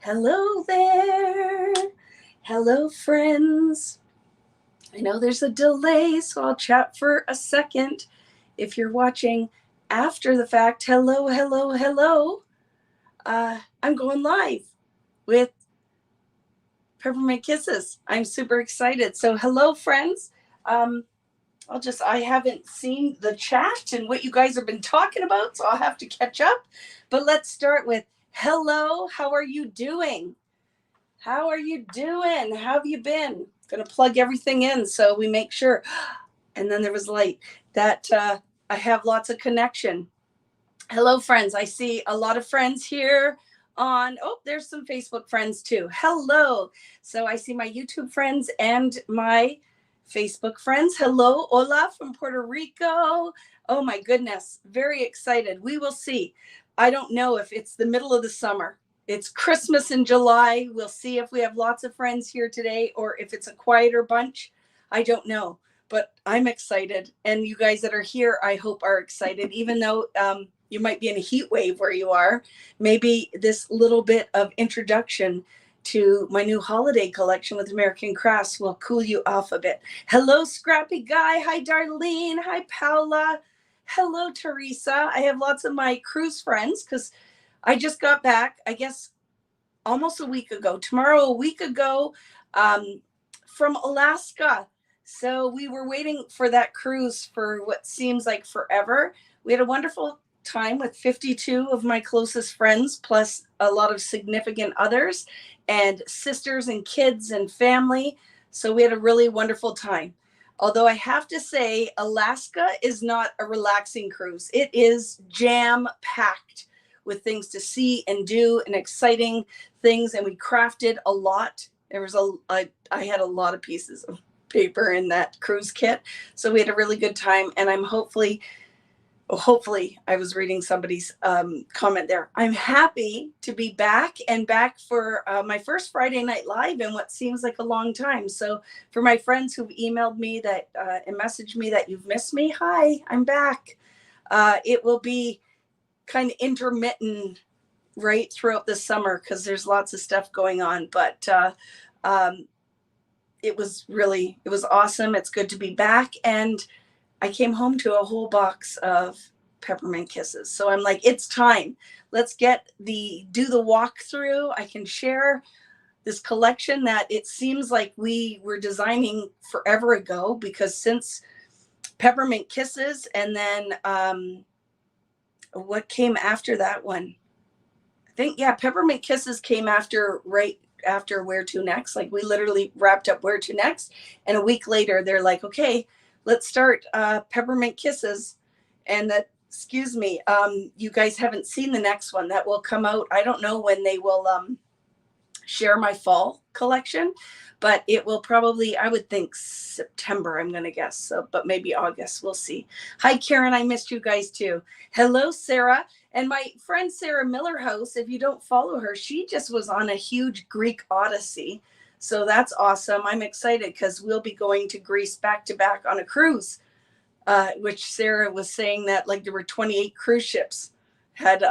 Hello there. Hello, friends. I know there's a delay, so I'll chat for a second. If you're watching after the fact, hello, hello, hello. I'm going live with Peppermint Kisses. I'm super excited. So, hello, friends. Um, I haven't seen the chat and what you guys have been talking about, so I'll have to catch up. But let's start with hello. How are you doing? How are you doing? How have you been? Gonna plug everything in so we make sure. And then there was light that I have lots of connection. Hello, friends. I see a lot of friends here on. Oh, there's some Facebook friends too. Hello. So I see my YouTube friends and my Facebook friends. Hello, Ola from Puerto Rico. Oh my goodness. Very excited. We will see. I don't know if it's the middle of the summer. It's Christmas in July. We'll see if we have lots of friends here today or if it's a quieter bunch. I don't know, but I'm excited. And you guys that are here, I hope are excited, even though you might be in a heat wave where you are. Maybe this little bit of introduction to my new holiday collection with American Crafts will cool you off a bit. Hello, Scrappy Guy. Hi, Darlene. Hi, Paula. Hello, Teresa. I have lots of my cruise friends because I just got back, I guess, almost a week ago. Tomorrow, a week ago, from Alaska. So we were waiting for that cruise for what seems like forever. We had a wonderful time with 52 of my closest friends, plus a lot of significant others and sisters and kids and family. So we had a really wonderful time. Although I have to say, Alaska is not a relaxing cruise. It is jam-packed with things to see and do and exciting things. And we crafted a lot. I had a lot of pieces of paper in that cruise kit. So we had a really good time. And I'm hopefully I was reading somebody's comment there. I'm happy to be back for my first Friday Night Live in what seems like a long time. So for my friends who've emailed me that and messaged me that you've missed me, hi, I'm back. It will be kind of intermittent right throughout the summer because there's lots of stuff going on. But it was awesome. It's good to be back. And I came home to a whole box of Peppermint Kisses. So I'm like, it's time. Let's do the walkthrough. I can share this collection that it seems like we were designing forever ago, because since Peppermint Kisses and then what came after that one? I think, yeah, Peppermint Kisses came right after Where to Next. Like we literally wrapped up Where to Next. And a week later, they're like, okay, let's start Peppermint Kisses. And that, excuse me, you guys haven't seen the next one that will come out. I don't know when they will share my fall collection, but it will probably, I would think September, I'm going to guess. So, but maybe August, we'll see. Hi, Karen. I missed you guys too. Hello, Sarah. And my friend Sarah Millerhouse, if you don't follow her, she just was on a huge Greek odyssey. So that's awesome. I'm excited because we'll be going to Greece back to back on a cruise, which Sarah was saying that like there were 28 cruise ships had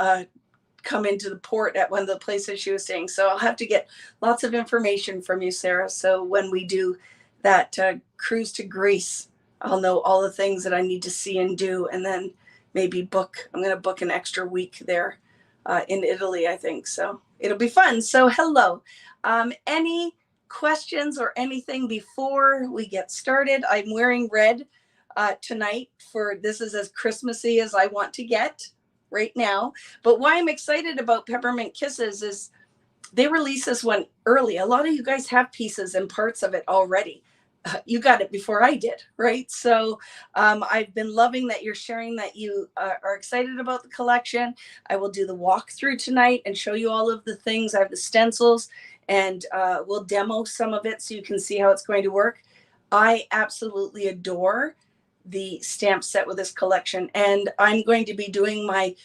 come into the port at one of the places she was staying. So I'll have to get lots of information from you, Sarah. So when we do that cruise to Greece, I'll know all the things that I need to see and do, and then maybe I'm going to book an extra week there in Italy, I think. So it'll be fun. So hello. Any questions or anything before we get started? I'm wearing red tonight this is as Christmassy as I want to get right now. But why I'm excited about Peppermint Kisses is they released this one early. A lot of you guys have pieces and parts of it already. You got it before I did, right? So I've been loving that you're sharing that you are excited about the collection. I will do the walkthrough tonight and show you all of the things. I have the stencils, and we'll demo some of it so you can see how it's going to work. I absolutely adore the stamp set with this collection, and I'm going to be doing my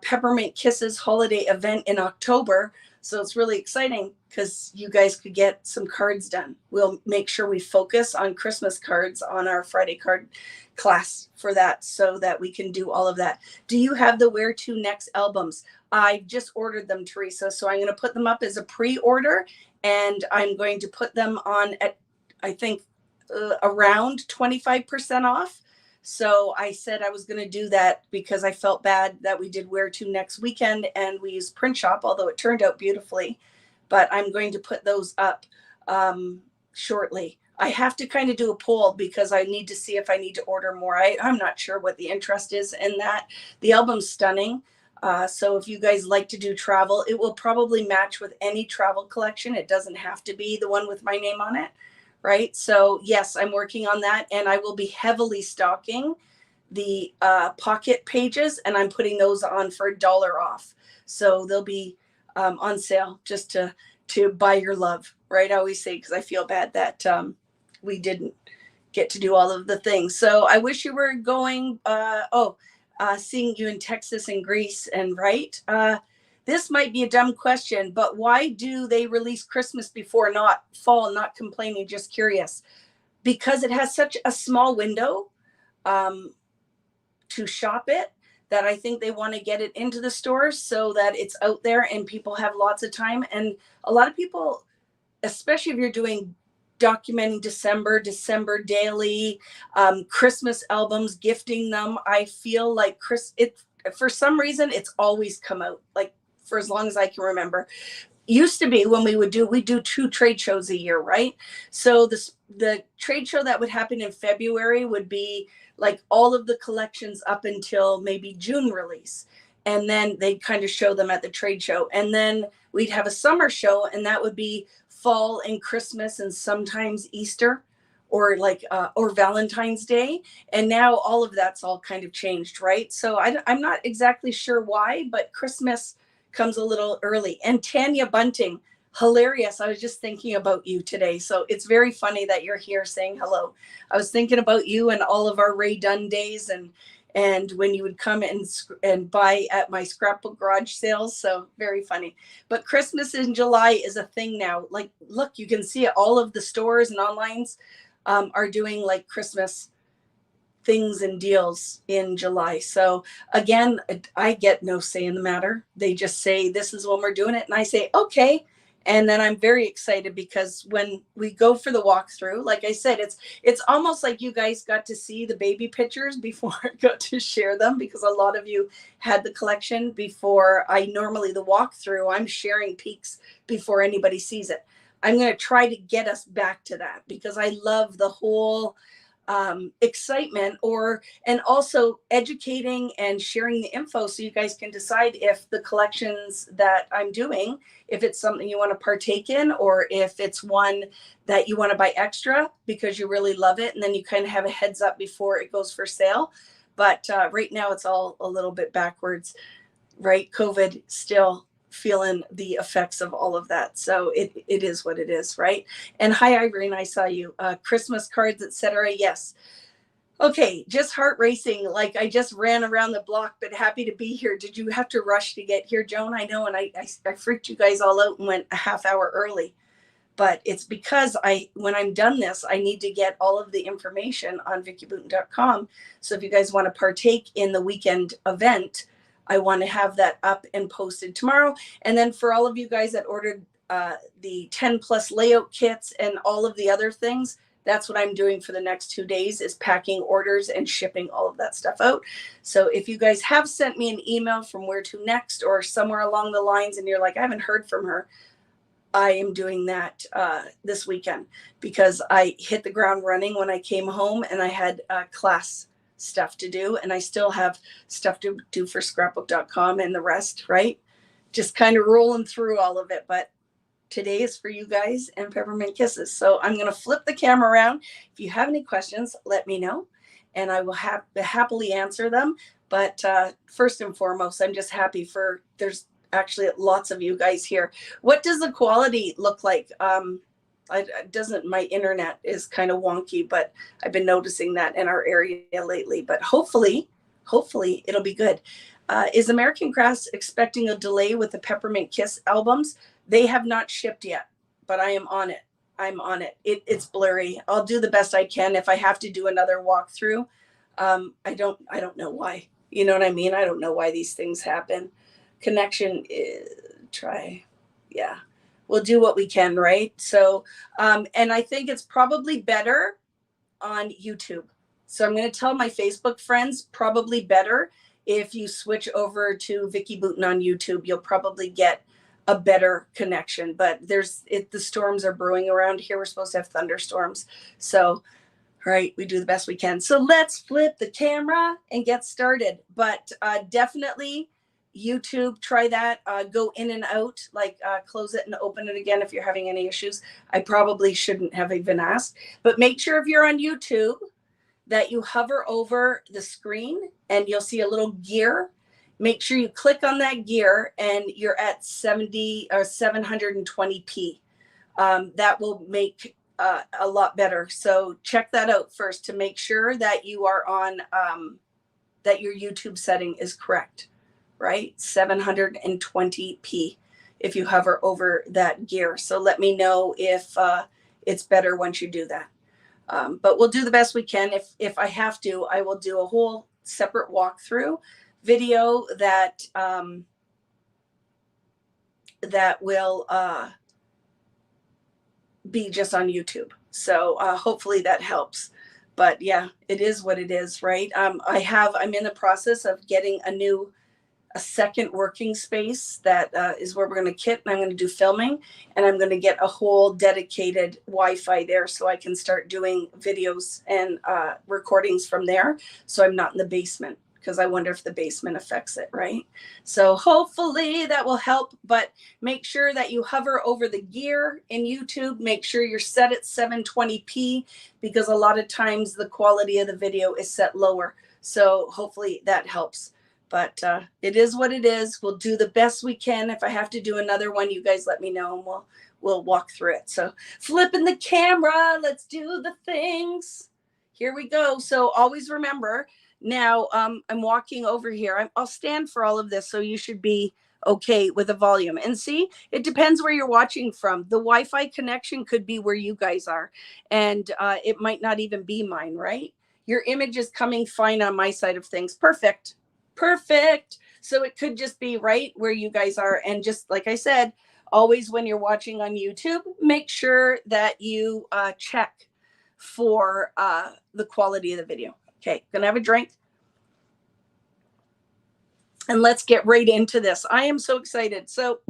Peppermint Kisses holiday event in October. So it's really exciting because you guys could get some cards done. We'll make sure we focus on Christmas cards on our Friday card class for that, so that we can do all of that. Do you have the Where to Next albums? I just ordered them, Teresa. So I'm going to put them up as a pre-order, and I'm going to put them on at, I think, around 25% off. So I said I was going to do that because I felt bad that we did Where To next weekend and we used Print Shop, although it turned out beautifully. But I'm going to put those up shortly. I have to kind of do a poll because I need to see if I need to order more. I'm not sure what the interest is in that. The album's stunning. So if you guys like to do travel, it will probably match with any travel collection. It doesn't have to be the one with my name on it, right? So yes, I'm working on that, and I will be heavily stocking the pocket pages, and I'm putting those on for $1 off. So they'll be on sale just to buy your love, right? I always say, because I feel bad that we didn't get to do all of the things. So I wish you were going, seeing you in Texas and Greece, and right. This might be a dumb question, but why do they release Christmas before, not fall? Not complaining, just curious. Because it has such a small window to shop it, that I think they want to get it into the stores so that it's out there and people have lots of time. And a lot of people, especially if you're doing documenting December daily, Christmas albums, gifting them, I feel like for some reason it's always come out, like for as long as I can remember. Used to be when we do 2 trade shows a year, right? So the trade show that would happen in February would be like all of the collections up until maybe June release, and then they'd kind of show them at the trade show, and then we'd have a summer show, and that would be fall and Christmas and sometimes Easter or Valentine's Day. And now all of that's all kind of changed, right? So I'm not exactly sure why, but Christmas comes a little early. And Tanya Bunting, hilarious. I was just thinking about you today. So it's very funny that you're here saying hello. I was thinking about you and all of our Ray Dunn days, and when you would come and buy at my scrapbook garage sales. So very funny. But Christmas in July is a thing now. Like, look, you can see it. All of the stores and onlines are doing like Christmas things and deals in July. So again, I get no say in the matter. They just say, this is when we're doing it. And I say, okay. And then I'm very excited because when we go for the walkthrough, like I said, it's almost like you guys got to see the baby pictures before I got to share them, because a lot of you had the collection before the walkthrough, I'm sharing peeks before anybody sees it. I'm going to try to get us back to that because I love the whole excitement and also educating and sharing the info so you guys can decide if the collections that I'm doing, if it's something you want to partake in, or if it's one that you want to buy extra because you really love it, and then you kind of have a heads up before it goes for sale. But right now it's all a little bit backwards, right? COVID still feeling the effects of all of that. So it is what it is, right? And hi, Irene, I saw you. Christmas cards, etc. Yes. Okay, just heart racing. Like I just ran around the block, but happy to be here. Did you have to rush to get here, Joan? I know, and I freaked you guys all out and went a half hour early. But it's because when I'm done this, I need to get all of the information on vickyboutin.com. So if you guys want to partake in the weekend event, I want to have that up and posted tomorrow. And then for all of you guys that ordered the 10 plus layout kits and all of the other things, that's what I'm doing for the next 2 days, is packing orders and shipping all of that stuff out. So if you guys have sent me an email from Where To Next or somewhere along the lines and you're like, I haven't heard from her, I am doing that this weekend because I hit the ground running when I came home and I had class stuff to do, and I still have stuff to do for scrapbook.com and the rest, right? Just kind of rolling through all of it. But today is for you guys and Peppermint Kisses. So I'm going to flip the camera around. If you have any questions, let me know and I will happily answer them. But first and foremost, I'm just happy there's actually lots of you guys here. What does the quality look like? My internet is kind of wonky, but I've been noticing that in our area lately. But hopefully it'll be good. Is American Crafts expecting a delay with the Peppermint Kiss albums? They have not shipped yet, but I am on it. I'm on it. It's blurry. I'll do the best I can. If I have to do another walkthrough, I don't know why. You know what I mean? I don't know why these things happen. connection, yeah, we'll do what we can, right? So, and I think it's probably better on YouTube. So I'm going to tell my Facebook friends, probably better if you switch over to Vicki Boutin on YouTube. You'll probably get a better connection. But the storms are brewing around here. We're supposed to have thunderstorms. So, all right, we do the best we can. So let's flip the camera and get started. But definitely YouTube, try that. Go in and out, like close it and open it again if you're having any issues. I probably shouldn't have even asked. But make sure if you're on YouTube that you hover over the screen and you'll see a little gear. Make sure you click on that gear and you're at 70 or 720p. That will make a lot better. So check that out first to make sure that you are on, that your YouTube setting is correct, right? 720p if you hover over that gear. So let me know if it's better once you do that. But we'll do the best we can. If I have to, I will do a whole separate walkthrough video that will be just on YouTube. So hopefully that helps. But yeah, it is what it is, right? I'm in the process of getting a second working space that is where we're going to kit, and I'm going to do filming, and I'm going to get a whole dedicated Wi-Fi there so I can start doing videos and recordings from there. So I'm not in the basement, because I wonder if the basement affects it, right? So hopefully that will help, but make sure that you hover over the gear in YouTube. Make sure you're set at 720p, because a lot of times the quality of the video is set lower. So hopefully that helps. But it is what it is. We'll do the best we can. If I have to do another one, you guys let me know and we'll walk through it. So flipping the camera, let's do the things. Here we go. So always remember, now I'm walking over here. I'll stand for all of this, so you should be okay with the volume. And see, it depends where you're watching from. The Wi-Fi connection could be where you guys are, and it might not even be mine, right? Your image is coming fine on my side of things. Perfect. So it could just be right where you guys are. And just like I said, always when you're watching on YouTube, make sure that you check for the quality of the video. Okay, gonna have a drink. And let's get right into this. I am so excited. So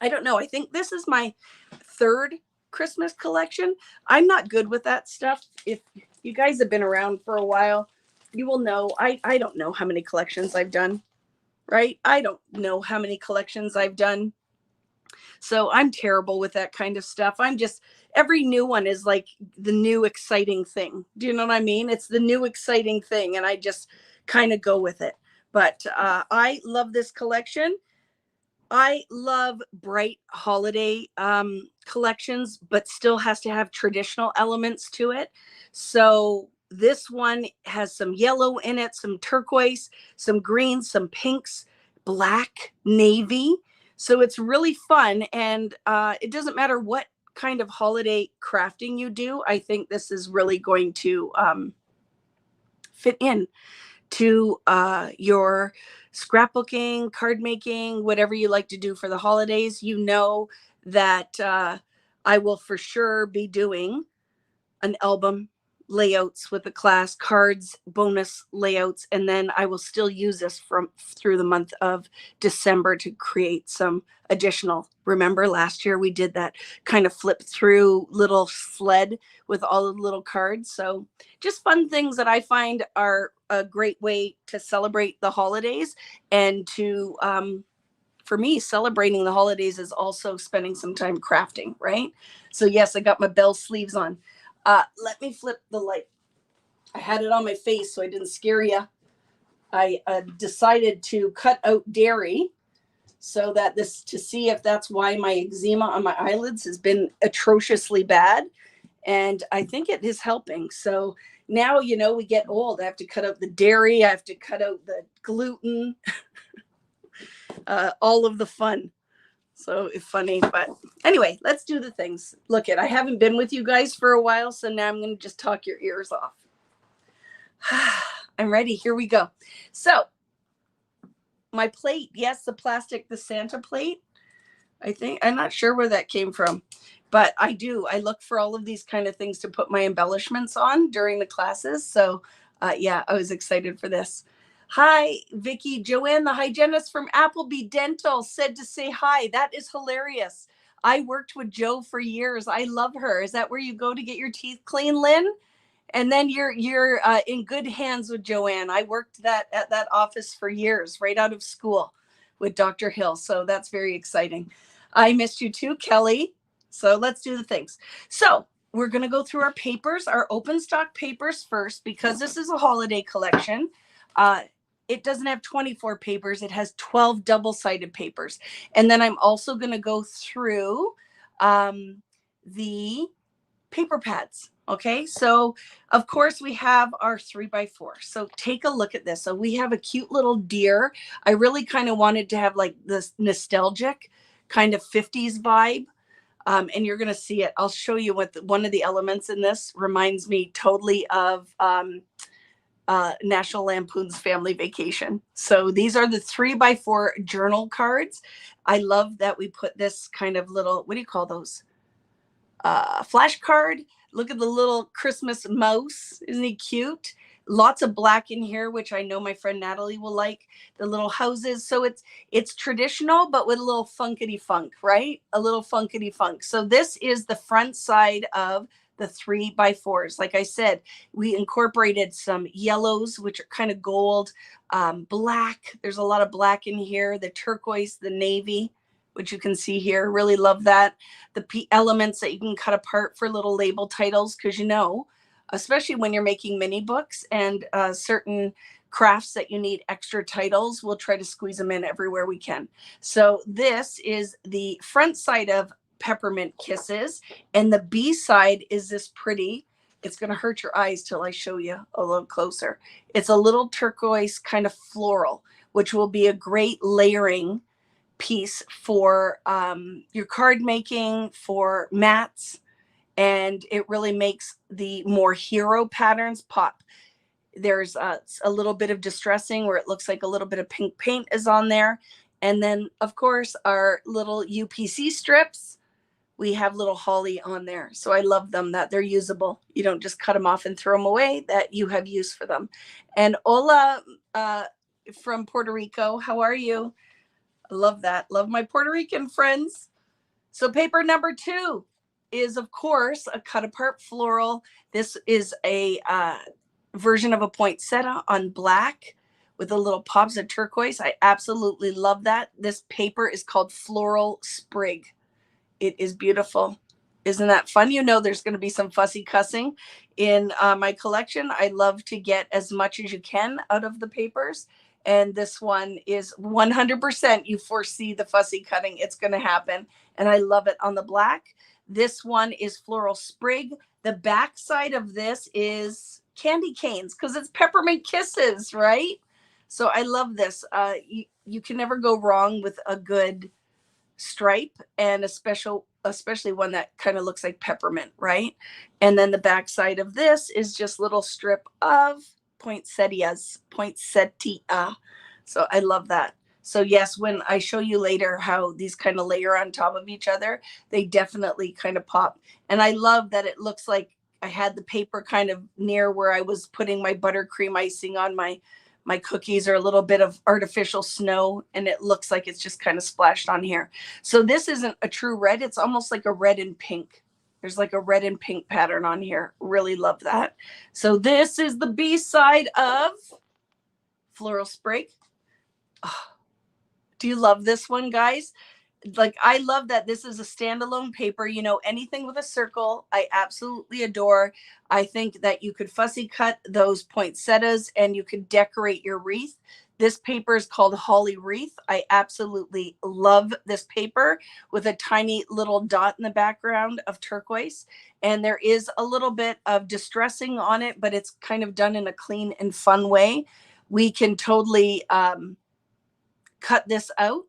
I don't know. I think this is my third Christmas collection. I'm not good with that stuff. If you guys have been around for a while, you will know I don't know how many collections I've done, right? I don't know how many collections I've done. So I'm terrible with that kind of stuff. Every new one is like the new exciting thing. Do you know what I mean? It's the new exciting thing, and I just kind of go with it. But I love this collection. I love bright holiday collections, but still has to have traditional elements to it. So this one has some yellow in it, some turquoise, some green, some pinks, black, navy. So it's really fun. And it doesn't matter what kind of holiday crafting you do. I think this is really going to fit in to your scrapbooking, card making, whatever you like to do for the holidays. You know that I will for sure be doing an album layouts with the class, cards, bonus layouts, and then I will still use this through the month of December to create some additional. Remember last year we did that kind of flip through little sled with all the little cards. So just fun things that I find are a great way to celebrate the holidays, and to for me, celebrating the holidays is also spending some time crafting, right? So yes, I got my bell sleeves on. Let me flip the light. I had it on my face so I didn't scare you. I decided to cut out dairy so that to see if that's why my eczema on my eyelids has been atrociously bad. And I think it is helping. So now, we get old. I have to cut out the dairy. I have to cut out the gluten, all of the fun. So it's funny, but anyway, let's do the things. Look I haven't been with you guys for a while, so now I'm going to just talk your ears off. I'm ready. Here we go. So my plate. Yes, the plastic, the Santa plate. I think, I'm not sure where that came from, but I do. I look for all of these kind of things to put my embellishments on during the classes. So, yeah, I was excited for this. Hi, Vicki. Joanne, the hygienist from Appleby Dental, said to say hi. That is hilarious. I worked with Jo for years. I love her. Is that where you go to get your teeth clean, Lynn? And then you're in good hands with Joanne. I worked at that office for years, right out of school with Dr. Hill. So that's very exciting. I missed you too, Kelly. So let's do the things. So we're going to go through our papers, our open stock papers first, because this is a holiday collection. It doesn't have 24 papers. It has 12 double-sided papers. And then I'm also going to go through the paper pads. Okay, so of course we have our 3x4. So take a look at this. So we have a cute little deer. I really kind of wanted to have like this nostalgic kind of 50s vibe. And you're going to see it. I'll show you what one of the elements in this reminds me totally of National Lampoon's Family Vacation. So these are the 3x4 journal cards. I love that we put this kind of little, what do you call those? Flashcard. Look at the little Christmas mouse. Isn't he cute? Lots of black in here, which I know my friend Natalie will like. The little houses. So it's traditional, but with a little funkity funk, right? A little funkity funk. So this is the front side of the 3x4s. Like I said, we incorporated some yellows, which are kind of gold, black. There's a lot of black in here. The turquoise, the navy, which you can see here. Really love that. The elements that you can cut apart for little label titles, because especially when you're making mini books and certain crafts that you need extra titles, we'll try to squeeze them in everywhere we can. So this is the front side of Peppermint Kisses, and the B side is this pretty. It's going to hurt your eyes till I show you a little closer. It's a little turquoise kind of floral, which will be a great layering piece for your card making, for mats, and it really makes the more hero patterns pop. There's a little bit of distressing where it looks like a little bit of pink paint is on there. And then of course our little UPC strips, we have little holly on there. So I love them, that they're usable. You don't just cut them off and throw them away, that you have use for them. And Ola from Puerto Rico, how are you? I love that. Love my Puerto Rican friends. So paper number 2 is, of course, a cut apart floral. This is a version of a poinsettia on black with a little pops of turquoise. I absolutely love that. This paper is called Floral Sprig. It is beautiful. Isn't that fun? There's going to be some fussy cussing in my collection. I love to get as much as you can out of the papers. And this one is 100% you foresee the fussy cutting. It's going to happen. And I love it on the black. This one is Floral Sprig. The back side of this is candy canes because it's Peppermint Kisses, right? So I love this. You can never go wrong with a good stripe, and especially one that kind of looks like peppermint, right? And then the back side of this is just little strip of poinsettia. So I love that. So yes, when I show you later how these kind of layer on top of each other, they definitely kind of pop. And I love that it looks like I had the paper kind of near where I was putting my buttercream icing on my cookies, or a little bit of artificial snow, and it looks like it's just kind of splashed on here. So this isn't a true red. It's almost like a red and pink. There's like a red and pink pattern on here. Really love that. So this is the B side of Floral Sprig. Oh, do you love this one, guys? Like, I love that this is a standalone paper. Anything with a circle, I absolutely adore. I think that you could fussy cut those poinsettias and you could decorate your wreath. This paper is called Holly Wreath. I absolutely love this paper with a tiny little dot in the background of turquoise. And there is a little bit of distressing on it, but it's kind of done in a clean and fun way. We can totally cut this out.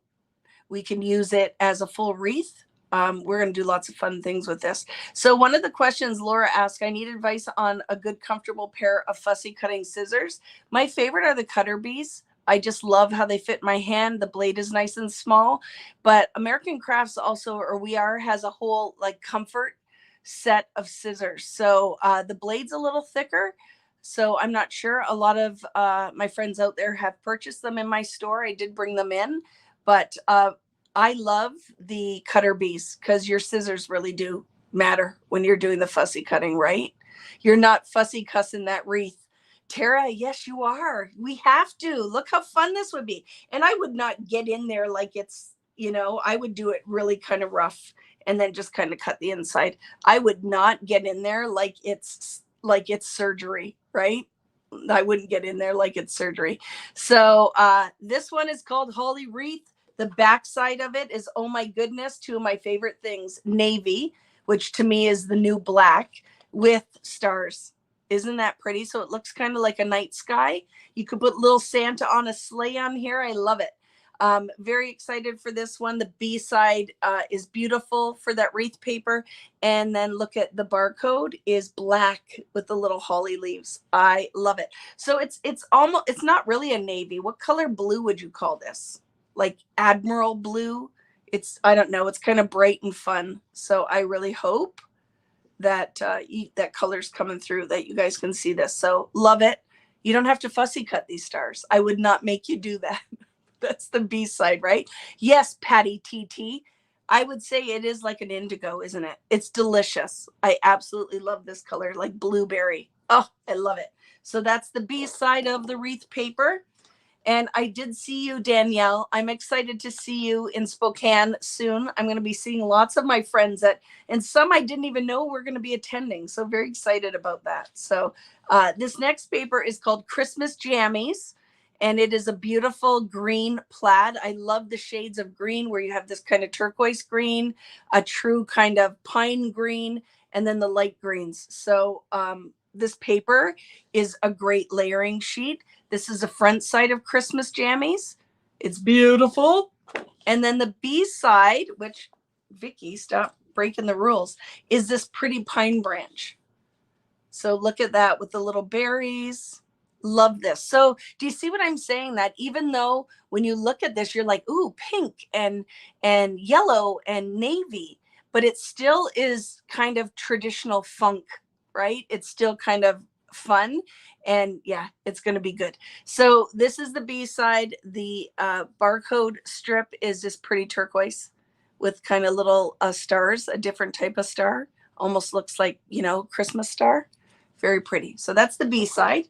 We can use it as a full wreath. We're going to do lots of fun things with this. So one of the questions Laura asked, I need advice on a good, comfortable pair of fussy cutting scissors. My favorite are the Cutter Bees. I just love how they fit my hand. The blade is nice and small, but American Crafts also, or We Are, has a whole like comfort set of scissors. So the blade's a little thicker. So I'm not sure. A lot of my friends out there have purchased them in my store. I did bring them in, but I love the cutter bees because your scissors really do matter when you're doing the fussy cutting, right? You're not fussy cussing that wreath. Tara, yes, you are. We have to. Look how fun this would be. And I would not get in there like it's, I would do it really kind of rough and then just kind of cut the inside. I would not get in there like it's surgery, right? I wouldn't get in there like it's surgery. So this one is called Holly Wreath. The backside of it is, oh my goodness, two of my favorite things, navy, which to me is the new black, with stars. Isn't that pretty? So it looks kind of like a night sky. You could put little Santa on a sleigh on here. I love it. Very excited for this one. The B side is beautiful for that wreath paper. And then look at the barcode is black with the little holly leaves. I love it. So it's not really a navy. What color blue would you call this? Like Admiral blue? I don't know. It's kind of bright and fun. So I really hope that that color's coming through, that you guys can see this. So love it. You don't have to fussy cut these stars. I would not make you do that. That's the B side, right? Yes, Patty TT. I would say it is like an indigo, isn't it? It's delicious. I absolutely love this color, like blueberry. Oh, I love it. So that's the B side of the wreath paper. And I did see you, Danielle. I'm excited to see you in Spokane soon. I'm going to be seeing lots of my friends and some I didn't even know were going to be attending. So very excited about that. So this next paper is called Christmas Jammies. And it is a beautiful green plaid. I love the shades of green where you have this kind of turquoise green, a true kind of pine green, and then the light greens. So this paper is a great layering sheet. This is the front side of Christmas Jammies. It's beautiful. And then the B side, which Vicki, stop breaking the rules, is this pretty pine branch. So look at that with the little berries. Love this. So do you see what I'm saying? That even though when you look at this, you're like, ooh, pink and yellow and navy, but it still is kind of traditional funk, right? It's still kind of fun. And yeah, it's going to be good. So this is the B side. The barcode strip is this pretty turquoise with kind of little stars, a different type of star. Almost looks like, Christmas star. Very pretty. So that's the B side.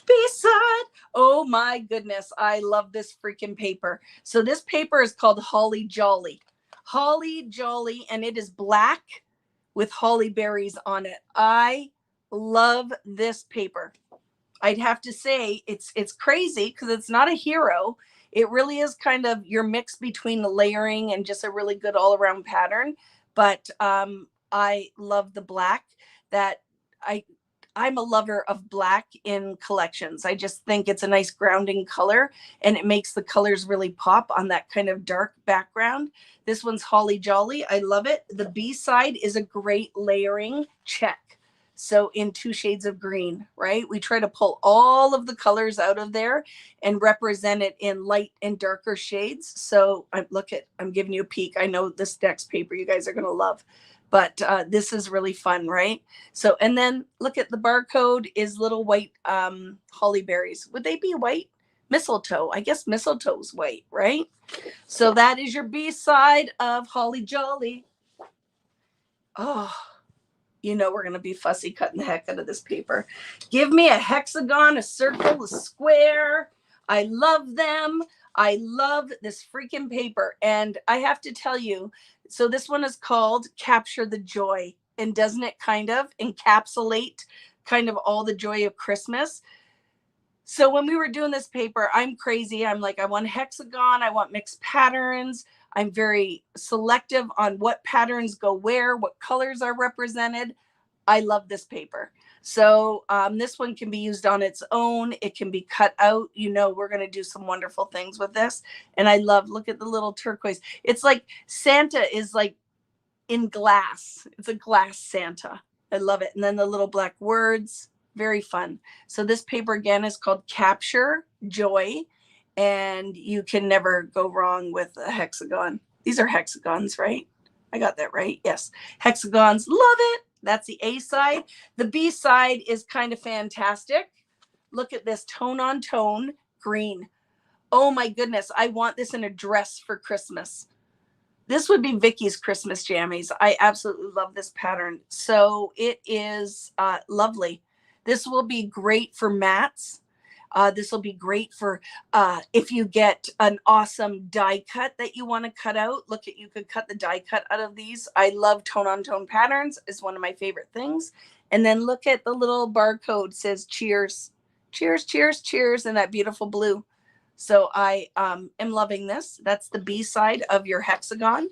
B-side. Oh my goodness. I love this freaking paper. So this paper is called Holly Jolly. Holly Jolly, and it is black with holly berries on it. I love this paper. I'd have to say it's crazy because it's not a hero. It really is kind of your mix between the layering and just a really good all-around pattern. But I love the black. I'm a lover of black in collections. I just think it's a nice grounding color and it makes the colors really pop on that kind of dark background. This one's Holly Jolly. I love it. The B side is a great layering check. So in 2 shades of green, right? We try to pull all of the colors out of there and represent it in light and darker shades. So I'm giving you a peek. I know this next paper you guys are going to love. But this is really fun, right? So, and then look at the barcode is little white holly berries. Would they be white? Mistletoe. I guess mistletoe's white, right? So that is your B side of Holly Jolly. Oh, we're going to be fussy cutting the heck out of this paper. Give me a hexagon, a circle, a square. I love them. I love this freaking paper. And I have to tell you, so this one is called Capture the Joy. And doesn't it kind of encapsulate kind of all the joy of Christmas? So when we were doing this paper, I'm crazy. I'm like, I want hexagon. I want mixed patterns. I'm very selective on what patterns go where, what colors are represented. I love this paper. So this one can be used on its own. It can be cut out. We're going to do some wonderful things with this. And I look at the little turquoise. It's like Santa is like in glass. It's a glass Santa. I love it. And then the little black words, very fun. So this paper again is called Capture Joy. and you can never go wrong with a hexagon. These are hexagons, right? I got that right. Yes. Hexagons. Love it. That's the A side. The B side is kind of fantastic. Look at this tone on tone green. Oh my goodness. I want this in a dress for Christmas. This would be Vicky's Christmas jammies. I absolutely love this pattern. So it is lovely. This will be great for mats. This will be great for if you get an awesome die cut that you want to cut out. Look at, you could cut the die cut out of these. I love tone on tone patterns. It's one of my favorite things. And then look at the little barcode says cheers, cheers, cheers, cheers in that beautiful blue. So I am loving this. That's the B side of your hexagon.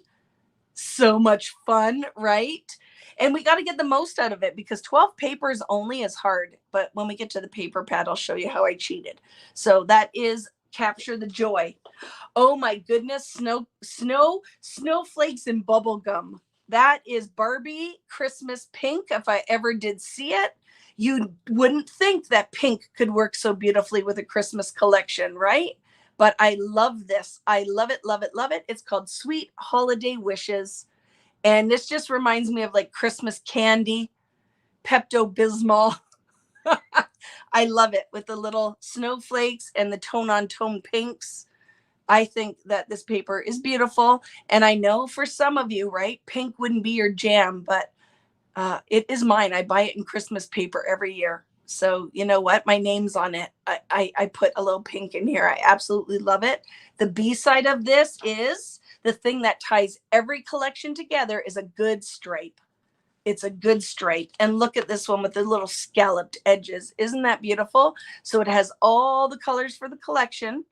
So much fun, right? And we got to get the most out of it because 12 papers only is hard. But when we get to the paper pad, I'll show you how I cheated. So that is capture the joy. Oh my goodness, snowflakes and bubble gum. That is Barbie Christmas pink. If I ever did see it, you wouldn't think that pink could work so beautifully with a Christmas collection, right? But I love this. I love it, love it, love it. It's called Sweet Holiday Wishes. And this just reminds me of like Christmas candy, Pepto-Bismol. I love it with the little snowflakes and the tone on tone pinks. I think that this paper is beautiful. And I know for some of you, right, pink wouldn't be your jam, but it is mine. I buy it in Christmas paper every year. So you know what? My name's on it. I put a little pink in here. I absolutely love it. The B side of this is the thing that ties every collection together is a good stripe. It's a good stripe. And look at this one with the little scalloped edges. Isn't that beautiful? So it has all the colors for the collection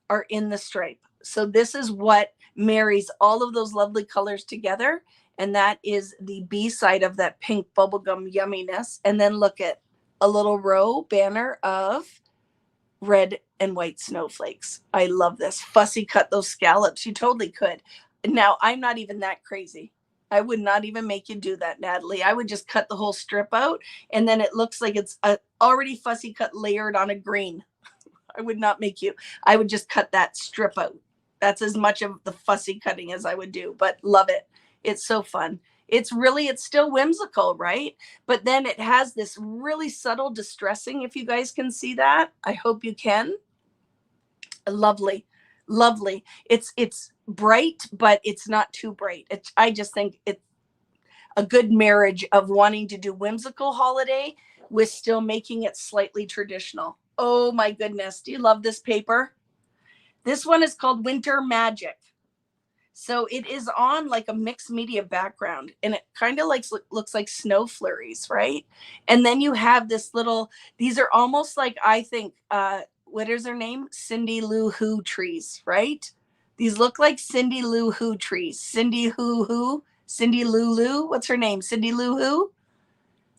are in the stripe. So this is what marries all of those lovely colors together. And that is the B side of that pink bubblegum yumminess. And then look at a little row banner of red and white snowflakes. I love this. Fussy cut those scallops. You totally could. Now, I'm not even that crazy. I would not even make you do that, Natalie. I would just cut the whole strip out, and then it looks like it's already fussy cut layered on a green. I would not make you. I would just cut that strip out. That's as much of the fussy cutting as I would do, but love it. It's so fun. It's still whimsical, right? But then it has this really subtle distressing, if you guys can see that. I hope you can. Lovely, lovely. It's bright, but it's not too bright. I just think it's a good marriage of wanting to do whimsical holiday with still making it slightly traditional. Oh my goodness. Do you love this paper? This one is called Winter Magic. So it is on like a mixed media background, and it kind of like looks like snow flurries, right? And then you have this little, these are almost like, I think, what is her name? Cindy Lou Who trees, right? These look like Cindy Lou Who trees. Cindy Who? Cindy Lou? What's her name? Cindy Lou Who?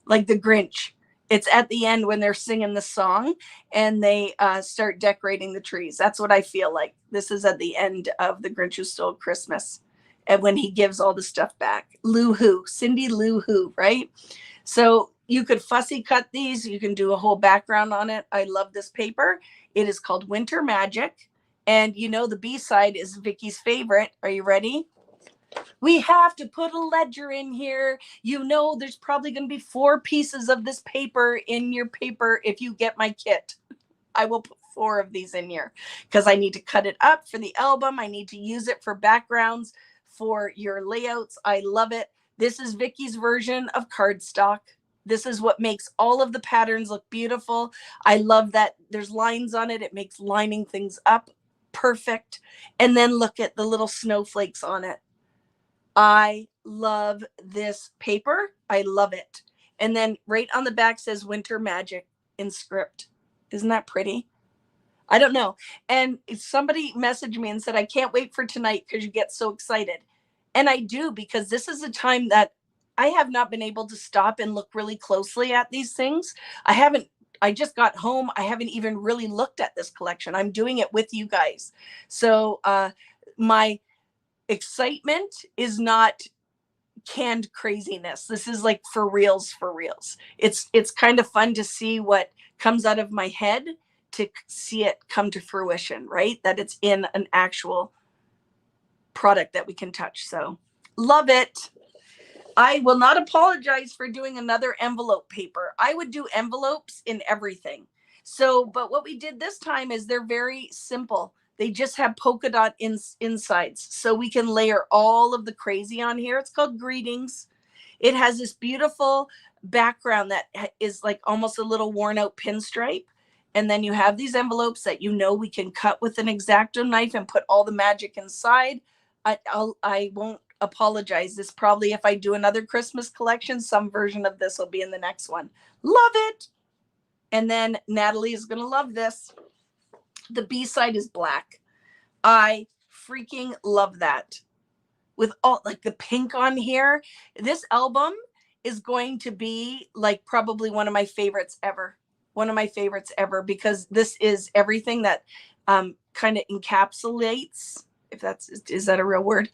Like the Grinch. It's at the end when they're singing the song and they start decorating the trees. That's what I feel like. This is at the end of The Grinch Who Stole Christmas. And when he gives all the stuff back. Lou Who, Cindy Lou Who, right? So you could fussy cut these. You can do a whole background on it. I love this paper. It is called Winter Magic. And you know the B side is Vicky's favorite. Are you ready? We have to put a ledger in here. You know, there's probably going to be 4 pieces of this paper in your paper if you get my kit. I will put 4 of these in here because I need to cut it up for the album. I need to use it for backgrounds for your layouts. I love it. This is Vicky's version of cardstock. This is what makes all of the patterns look beautiful. I love that there's lines on it. It makes lining things up perfect. And then look at the little snowflakes on it. I love this paper. I love it. And then right on the back says Winter Magic in script. Isn't that pretty? I don't know. And somebody messaged me and said, I can't wait for tonight because you get so excited. And I do, because this is a time that I have not been able to stop and look really closely at these things. I just got home. I haven't even really looked at this collection. I'm doing it with you guys. So my excitement is not canned craziness. This is like for reals, for reals. It's kind of fun to see what comes out of my head to see it come to fruition, right? That it's in an actual product that we can touch. So love it. I will not apologize for doing another envelope paper. I would do envelopes in everything. So, but what we did this time is they're very simple. They just have polka dot insides. So we can layer all of the crazy on here. It's called Greetings. It has this beautiful background that is like almost a little worn out pinstripe. And then you have these envelopes that we can cut with an X-Acto knife and put all the magic inside. I won't apologize. This probably, if I do another Christmas collection, some version of this will be in the next one. Love it. And then Natalie is going to love this. The B-side is black. I freaking love that. With all like the pink on here. This album is going to be like probably one of my favorites ever. One of my favorites ever, because this is everything that kind of encapsulates, is that a real word?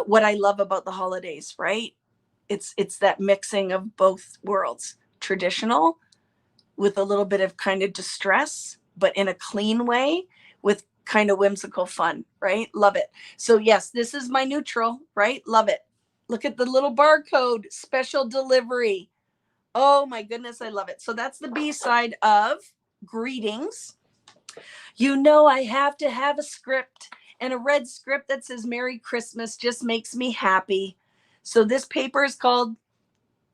What I love about the holidays, right? It's that mixing of both worlds, traditional with a little bit of kind of distress, but in a clean way with kind of whimsical fun, right? Love it. So yes, this is my neutral, right? Love it. Look at the little barcode, special delivery. Oh my goodness, I love it. So that's the B side of Greetings. I have to have a script, and a red script that says Merry Christmas just makes me happy. So this paper is called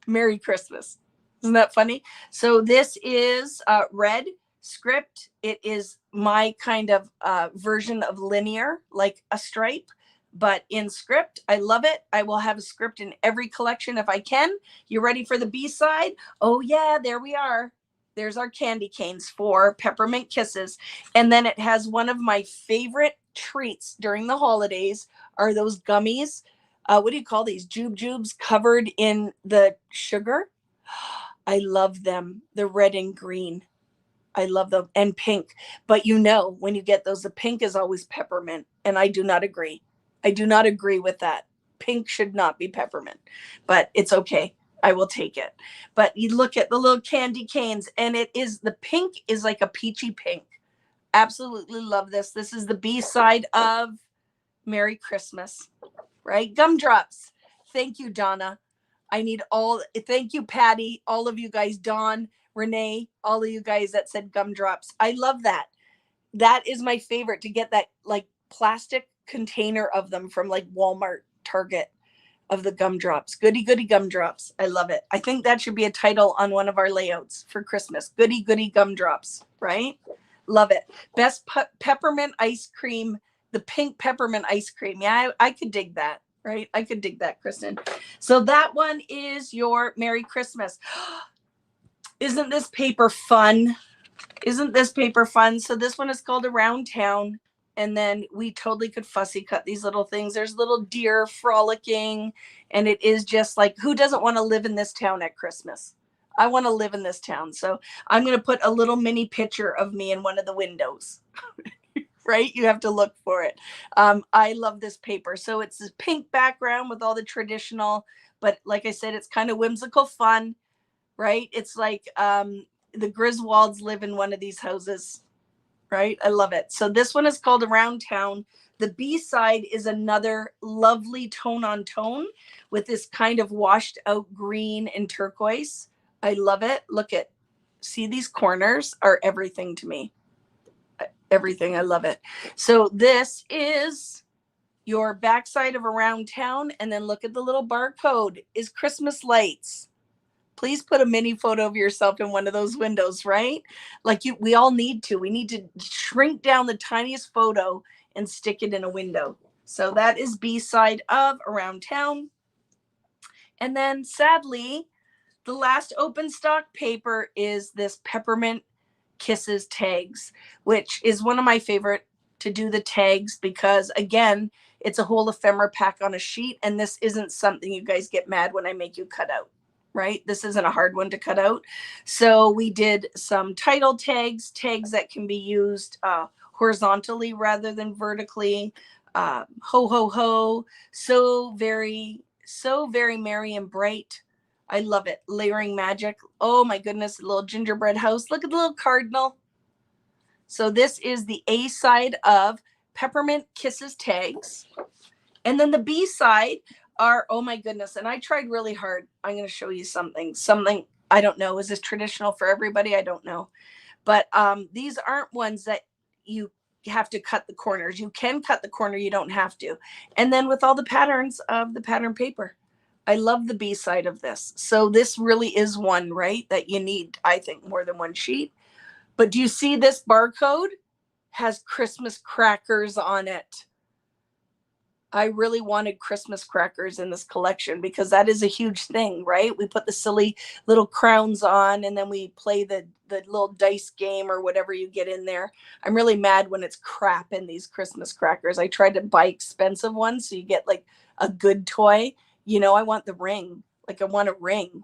Merry Christmas. Isn't that funny? So this is red script. It is my kind of version of linear, like a stripe, but in script. I love it. I will have a script in every collection if I can. You ready for the B side? Oh yeah, there we are. There's our candy canes for Peppermint Kisses. And then it has one of my favorite treats during the holidays are those gummies. What do you call these? Jubes covered in the sugar. I love them. The red and green. I love them. And pink. But when you get those, the pink is always peppermint. And I do not agree. I do not agree with that. Pink should not be peppermint. But it's okay. I will take it. But you look at the little candy canes, and the pink is like a peachy pink. Absolutely love this. This is the B side of Merry Christmas, right? Gumdrops. Thank you, Donna. Thank you, Patty, all of you guys, Dawn, Renee, all of you guys that said gumdrops. I love that. That is my favorite, to get that like plastic container of them from like Walmart, Target, of the gumdrops. Goody gumdrops. I love it. I think that should be a title on one of our layouts for Christmas. Goody gumdrops, right? Love it. Best peppermint ice cream, the pink peppermint ice cream. Yeah, I could dig that, right? I could dig that, Kristen. So that one is your Merry Christmas. Isn't this paper fun? Isn't this paper fun? So this one is called Around Town. And then we totally could fussy cut these little things. There's little deer frolicking. And it is just like, who doesn't want to live in this town at Christmas? I want to live in this town. So I'm going to put a little mini picture of me in one of the windows. Right? You have to look for it. I love this paper. So it's this pink background with all the traditional, but like I said, it's kind of whimsical fun, right? It's like the Griswolds live in one of these houses, right? I love it. So this one is called Around Town. The B side is another lovely tone on tone with this kind of washed out green and turquoise. I love it. See, these corners are everything to me. Everything. I love it. So this is your backside of Around Town. And then look at the little barcode is Christmas lights. Please put a mini photo of yourself in one of those windows, right? We all need to. We need to shrink down the tiniest photo and stick it in a window. So that is B side of Around Town. And then sadly, the last open stock paper is this Peppermint Kisses tags, which is one of my favorite to do the tags, because again, it's a whole ephemera pack on a sheet. And this isn't something you guys get mad when I make you cut out. Right? This isn't a hard one to cut out. So we did some title tags that can be used horizontally rather than vertically. Ho, ho, ho. So very merry and bright. I love it. Layering magic. Oh my goodness. A little gingerbread house. Look at the little cardinal. So this is the A side of Peppermint Kisses tags. And then the B side are, oh my goodness, and I tried really hard. I'm going to show you something. I don't know. Is this traditional for everybody? I don't know. But these aren't ones that you have to cut the corners. You can cut the corner. You don't have to. And then with all the patterns of the pattern paper. I love the B side of this. So this really is one, right, that you need, I think, more than one sheet. But do you see this barcode? Has Christmas crackers on it. I really wanted Christmas crackers in this collection because that is a huge thing, right? We put the silly little crowns on and then we play the little dice game or whatever you get in there. I'm really mad when it's crap in these Christmas crackers. I tried to buy expensive ones so you get like a good toy. You know, I want the ring. Like I want a ring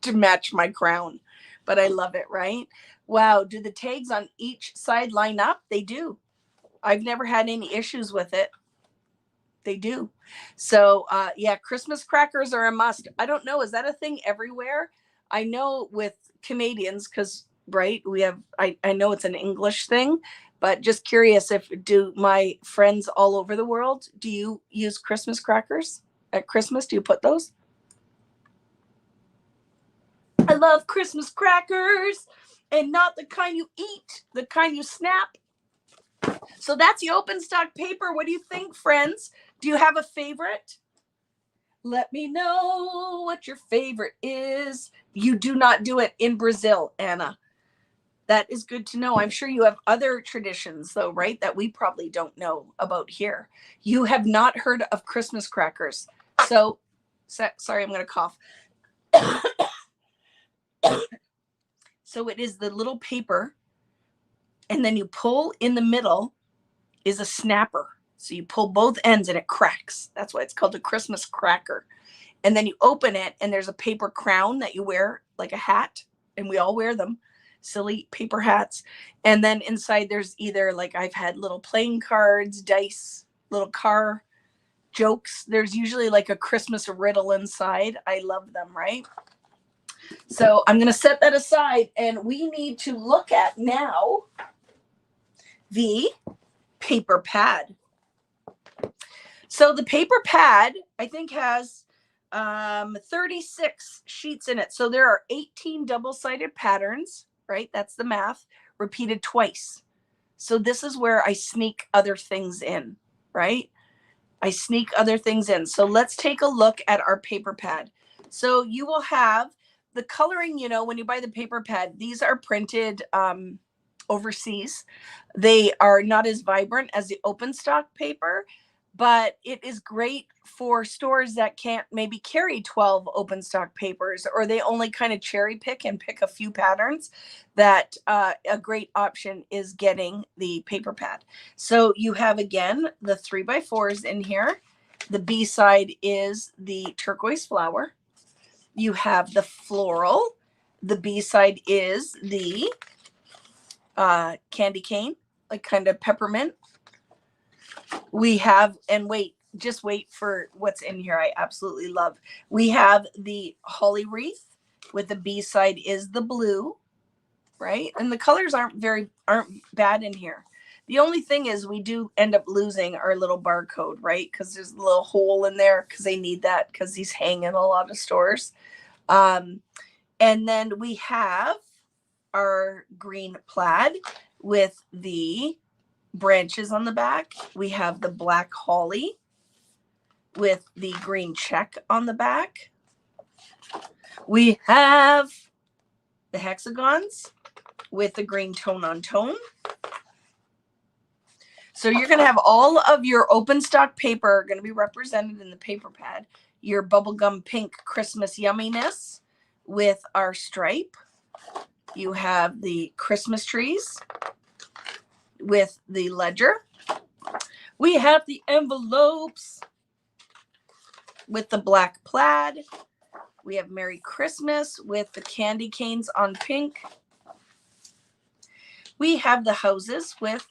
to match my crown, but I love it, right? Wow. Do the tags on each side line up? They do. I've never had any issues with it. They do. So yeah, Christmas crackers are a must. I don't know, is that a thing everywhere? I know with Canadians, because right, we have, I know it's an English thing, but just curious, if do my friends all over the world, do you use Christmas crackers at Christmas? Do you put those? I love Christmas crackers, and not the kind you eat, the kind you snap. So that's the open stock paper. What do you think, friends? Do you have a favorite? Let me know what your favorite is. You do not do it in Brazil, Anna. That is good to know. I'm sure you have other traditions, though, right, that we probably don't know about here. You have not heard of Christmas crackers. So, sorry, I'm going to cough. So it is the little paper, and then you pull in the middle is a snapper. So you pull both ends and it cracks. That's why it's called a Christmas cracker. And then you open it and there's a paper crown that you wear like a hat. And we all wear them, silly paper hats. And then inside there's either, like, I've had little playing cards, dice, little car jokes. There's usually like a Christmas riddle inside. I love them, right? So I'm going to set that aside, and we need to look at now the paper pad. So the paper pad, I think, has 36 sheets in it. So there are 18 double-sided patterns, right? That's the math, repeated twice. So this is where I sneak other things in, right? I sneak other things in. So let's take a look at our paper pad. So you will have the coloring, you know, when you buy the paper pad, these are printed overseas. They are not as vibrant as the open stock paper, but it is great for stores that can't maybe carry 12 open stock papers, or they only kind of cherry pick and pick a few patterns. That a great option is getting the paper pad. So you have, again, the 3x4s in here. The B side is the turquoise flower. You have the floral. The B side is the candy cane, like kind of peppermint. We have, and wait, just wait for what's in here. I absolutely love. We have the holly wreath with the B side is the blue, right? And the colors aren't bad in here. The only thing is we do end up losing our little barcode, right? Because there's a little hole in there because they need that because these hang in a lot of stores. And then we have our green plaid with the branches on the back. We have the black holly with the green check on the back. We have the hexagons with the green tone on tone. So you're going to have all of your open stock paper going to be represented in the paper pad. Your bubblegum pink Christmas yumminess with our stripe. You have the Christmas trees with the ledger. We have the envelopes with the black plaid. We have Merry Christmas with the candy canes on pink. We have the houses with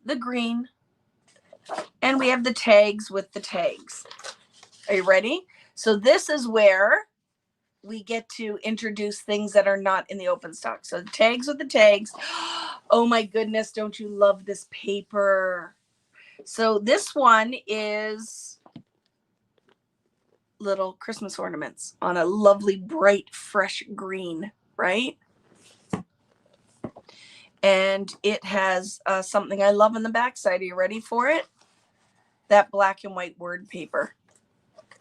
the green. And we have the tags with the tags. Are you ready? So this is where we get to introduce things that are not in the open stock. So the tags with the tags. Oh my goodness, don't you love this paper? So this one is little Christmas ornaments on a lovely, bright, fresh green, right? And it has something I love on the backside. Are you ready for it? That black and white word paper.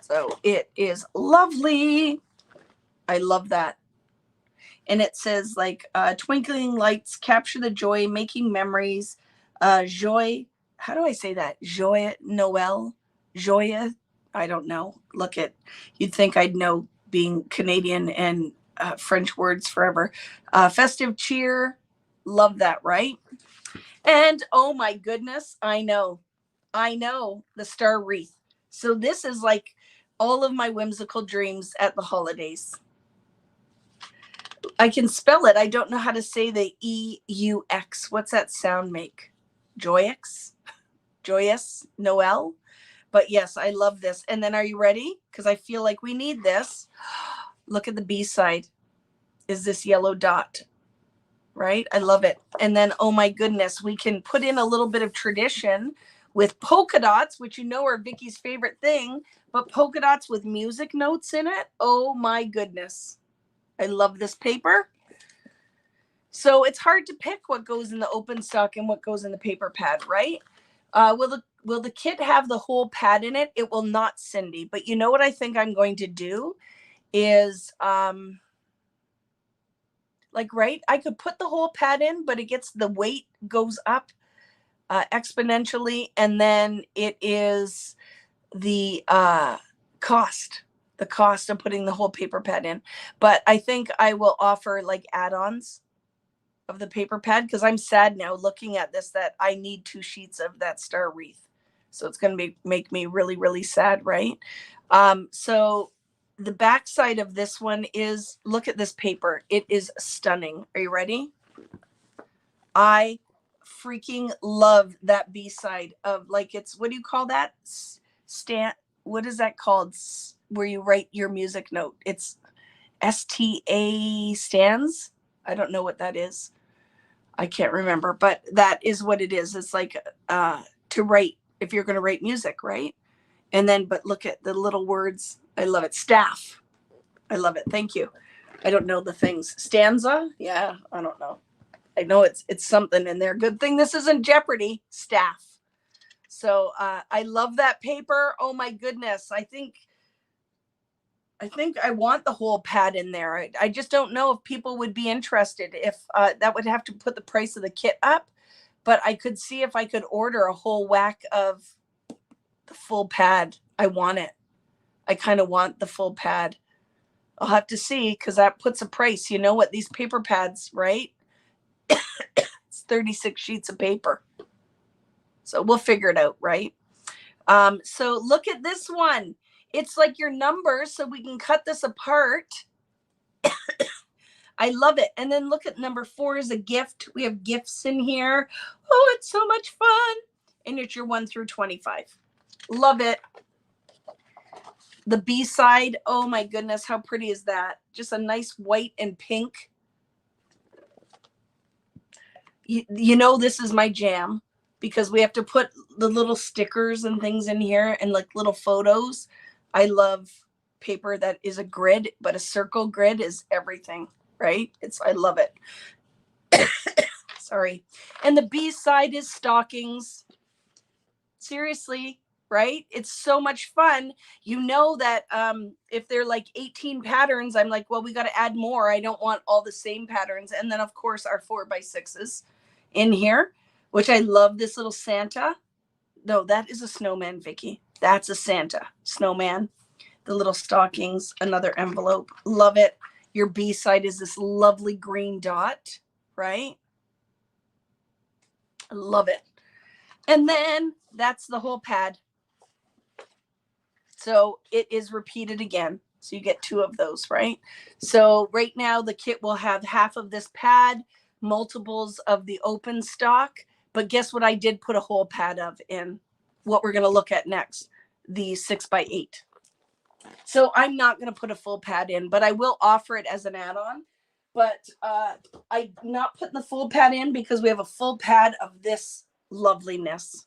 So it is lovely. I love that. And it says like twinkling lights capture the joy, making memories. Joy. How do I say that? Joy Noel. Joya. I don't know. Look at. You'd think I'd know being Canadian and French words forever. Festive cheer. Love that, right? And oh my goodness, I know the star wreath. So this is like all of my whimsical dreams at the holidays. I can spell it. I don't know how to say the E-U-X. What's that sound make? Joyous? Joyous? Noel? But yes, I love this. And then are you ready? Because I feel like we need this. Look at the B side. Is this yellow dot? Right? I love it. And then, oh my goodness, we can put in a little bit of tradition with polka dots, which you know are Vicki's favorite thing, but polka dots with music notes in it. Oh my goodness. I love this paper. So it's hard to pick what goes in the open stock and what goes in the paper pad, right? Will the kit have the whole pad in it? It will not, Cindy. But you know what I think I'm going to do is like, right, I could put the whole pad in, but it gets, the weight goes up exponentially, and then it is the cost of putting the whole paper pad in. But I think I will offer like add-ons of the paper pad, because I'm sad now looking at this that I need 2 sheets of that star wreath. So it's going to make me really, really sad, right? So the back side of this one is, look at this paper. It is stunning. Are you ready? I freaking love that B side of, like, it's, what do you call that? What is that called? Where you write your music note. It's STA stands. I don't know what that is. I can't remember, but that is what it is. It's like to write, if you're going to write music, right? And then, but look at the little words. I love it. Staff. I love it. Thank you. I don't know the things. Stanza? Yeah, I don't know. I know it's something in there. Good thing this isn't Jeopardy. Staff. So I love that paper. Oh my goodness. I think I want the whole pad in there. I just don't know if people would be interested. If that would have to put the price of the kit up, but I could see if I could order a whole whack of the full pad. I want it. I kind of want the full pad. I'll have to see, because that puts a price. You know what? These paper pads, right? It's 36 sheets of paper. So we'll figure it out, right? So look at this one. It's like your numbers, so we can cut this apart. I love it. And then look at number 4 is a gift. We have gifts in here. Oh, it's so much fun. And it's your 1 through 25. Love it. The B side, oh my goodness, how pretty is that? Just a nice white and pink. You know, this is my jam, because we have to put the little stickers and things in here and like little photos. I love paper that is a grid, but a circle grid is everything, right? I love it. Sorry. And the B side is stockings. Seriously, right? It's so much fun. You know that if they're like 18 patterns, I'm like, well, we got to add more. I don't want all the same patterns. And then of course our 4x6s in here, which I love. This little Santa. No, that is a snowman, Vicki. That's a Santa snowman. The little stockings, another envelope. Love it. Your B side is this lovely green dot, right? I love it. And then that's the whole pad. So it is repeated again. So you get 2 of those, right? So right now the kit will have half of this pad, multiples of the open stock. But guess what? I did put a whole pad of in what we're going to look at next, the 6x8. So I'm not going to put a full pad in, but I will offer it as an add-on. But I'm not putting the full pad in because we have a full pad of this loveliness.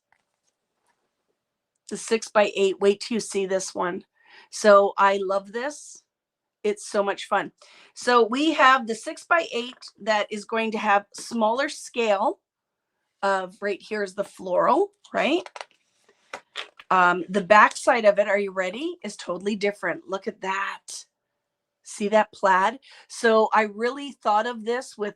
The 6x8. Wait till you see this one. So I love this. It's so much fun. So we have the 6x8 that is going to have smaller scale of right here is the floral, right? The back side of it, are you ready? Is totally different. Look at that. See that plaid? So I really thought of this with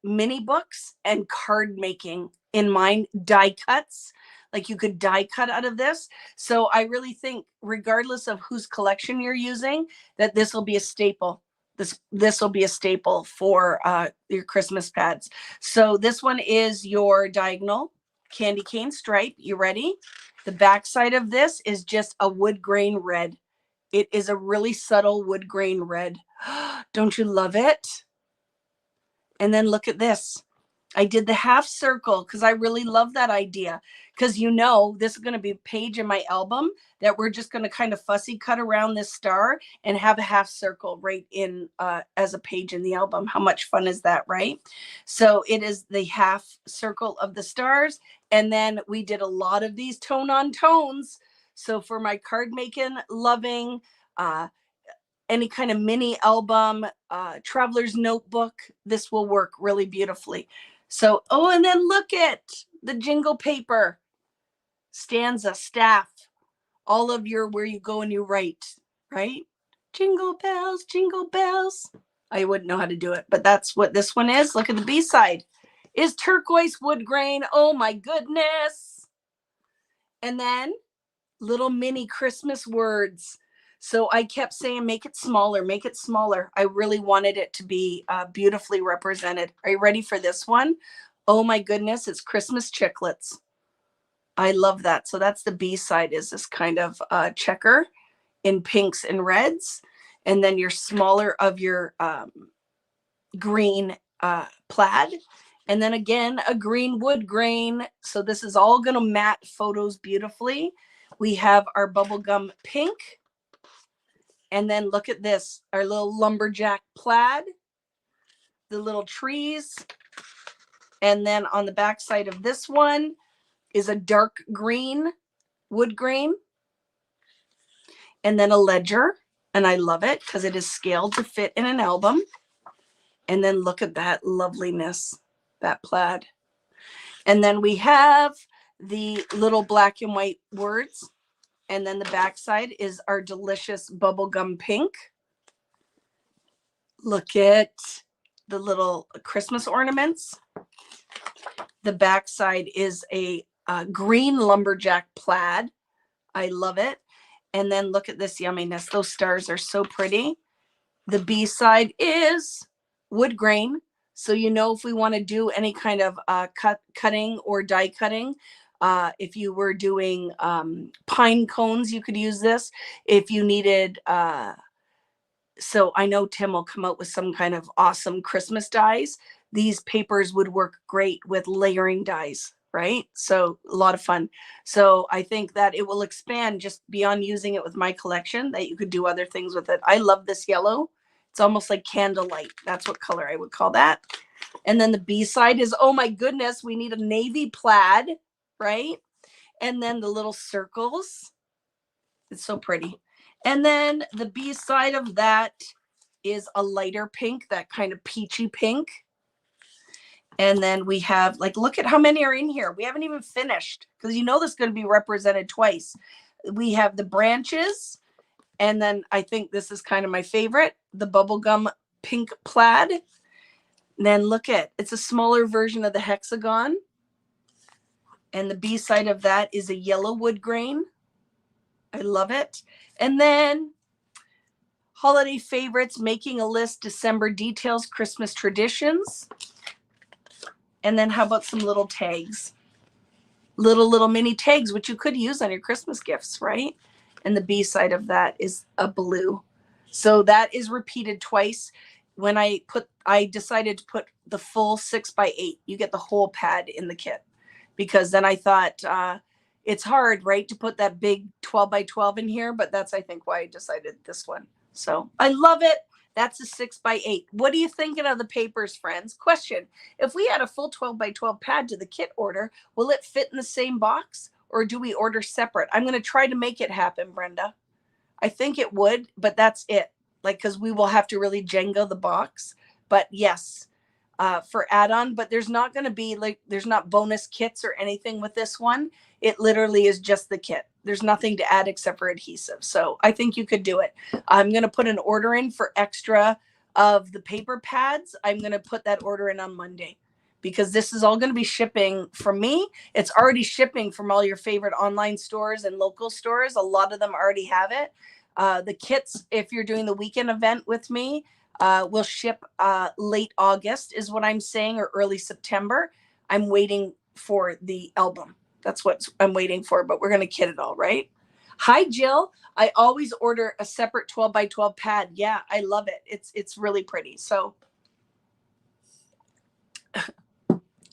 mini books and card making in mind, die cuts. Like you could die cut out of this. So I really think regardless of whose collection you're using, that this will be a staple. This will be a staple for your Christmas pads. So this one is your diagonal candy cane stripe. You ready? The back side of this is just a wood grain red. It is a really subtle wood grain red. Don't you love it? And then look at this. I did the half circle because I really love that idea. Because you know, this is going to be a page in my album that we're just going to kind of fussy cut around this star and have a half circle right in as a page in the album. How much fun is that, right? So it is the half circle of the stars. And then we did a lot of these tone on tones. So for my card making, loving, any kind of mini album, traveler's notebook, this will work really beautifully. So, oh, and then look at the jingle paper, stanza, staff, all of your where you go and you write, right? Jingle bells, jingle bells. I wouldn't know how to do it, but that's what this one is. Look at the B side. Is turquoise wood grain. Oh my goodness. And then little mini Christmas words. So I kept saying, make it smaller, make it smaller. I really wanted it to be beautifully represented. Are you ready for this one? Oh my goodness, it's Christmas chiclets. I love that. So that's the B side, is this kind of checker in pinks and reds. And then your smaller of your green plaid. And then again, a green wood grain. So this is all going to matte photos beautifully. We have our bubblegum pink. And then look at this, our little lumberjack plaid, the little trees. And then on the back side of this one is a dark green, wood grain. And then a ledger. And I love it because it is scaled to fit in an album. And then look at that loveliness, that plaid. And then we have the little black and white words. And then the back side is our delicious bubblegum pink. Look at the little Christmas ornaments. The back side is a green lumberjack plaid. I love it. And then look at this yumminess. Those stars are so pretty. The B side is wood grain. So, you know, if we want to do any kind of cutting or die cutting, if you were doing pine cones, you could use this. If you needed, so I know Tim will come out with some kind of awesome Christmas dies. These papers would work great with layering dies, right? So a lot of fun. So I think that it will expand just beyond using it with my collection, that you could do other things with it. I love this yellow. It's almost like candlelight. That's what color I would call that. And then the B side is, oh my goodness, we need a navy plaid, right? And then the little circles. It's so pretty. And then the B side of that is a lighter pink, that kind of peachy pink. And then we have, like, look at how many are in here. We haven't even finished because you know this is going to be represented twice. We have the branches. And then I think this is kind of my favorite, the bubblegum pink plaid. And then look at, it's a smaller version of the hexagon. And the B side of that is a yellow wood grain. I love it. And then holiday favorites, making a list, December details, Christmas traditions. And then how about some little tags? Little mini tags, which you could use on your Christmas gifts, right? And the B side of that is a blue. So that is repeated twice. When I decided to put the full 6x8, you get the whole pad in the kit. Because then I thought it's hard, right, to put that big 12 by 12 in here, but that's, I think, why I decided this one. So I love it. That's a 6 by 8. What are you thinking of the papers, friends? Question: if we add a full 12 by 12 pad to the kit order, will it fit in the same box, or do we order separate? I'm going to try to make it happen, Brenda. I think it would, but that's it. Like, because we will have to really Jenga the box. But yes, for add-on, but there's not going to be like, there's not bonus kits or anything with this one. It literally is just the kit. There's nothing to add except for adhesive. So I think you could do it. I'm going to put an order in for extra of the paper pads. I'm going to put that order in on Monday, because this is all going to be shipping from me. It's already shipping from all your favorite online stores and local stores. A lot of them already have it. The kits, if you're doing the weekend event with me, will ship late August is what I'm saying, or early September. I'm waiting for the album. That's what I'm waiting for, but we're going to kit it all, right? Hi, Jill. I always order a separate 12 by 12 pad. Yeah, I love it. It's really pretty. So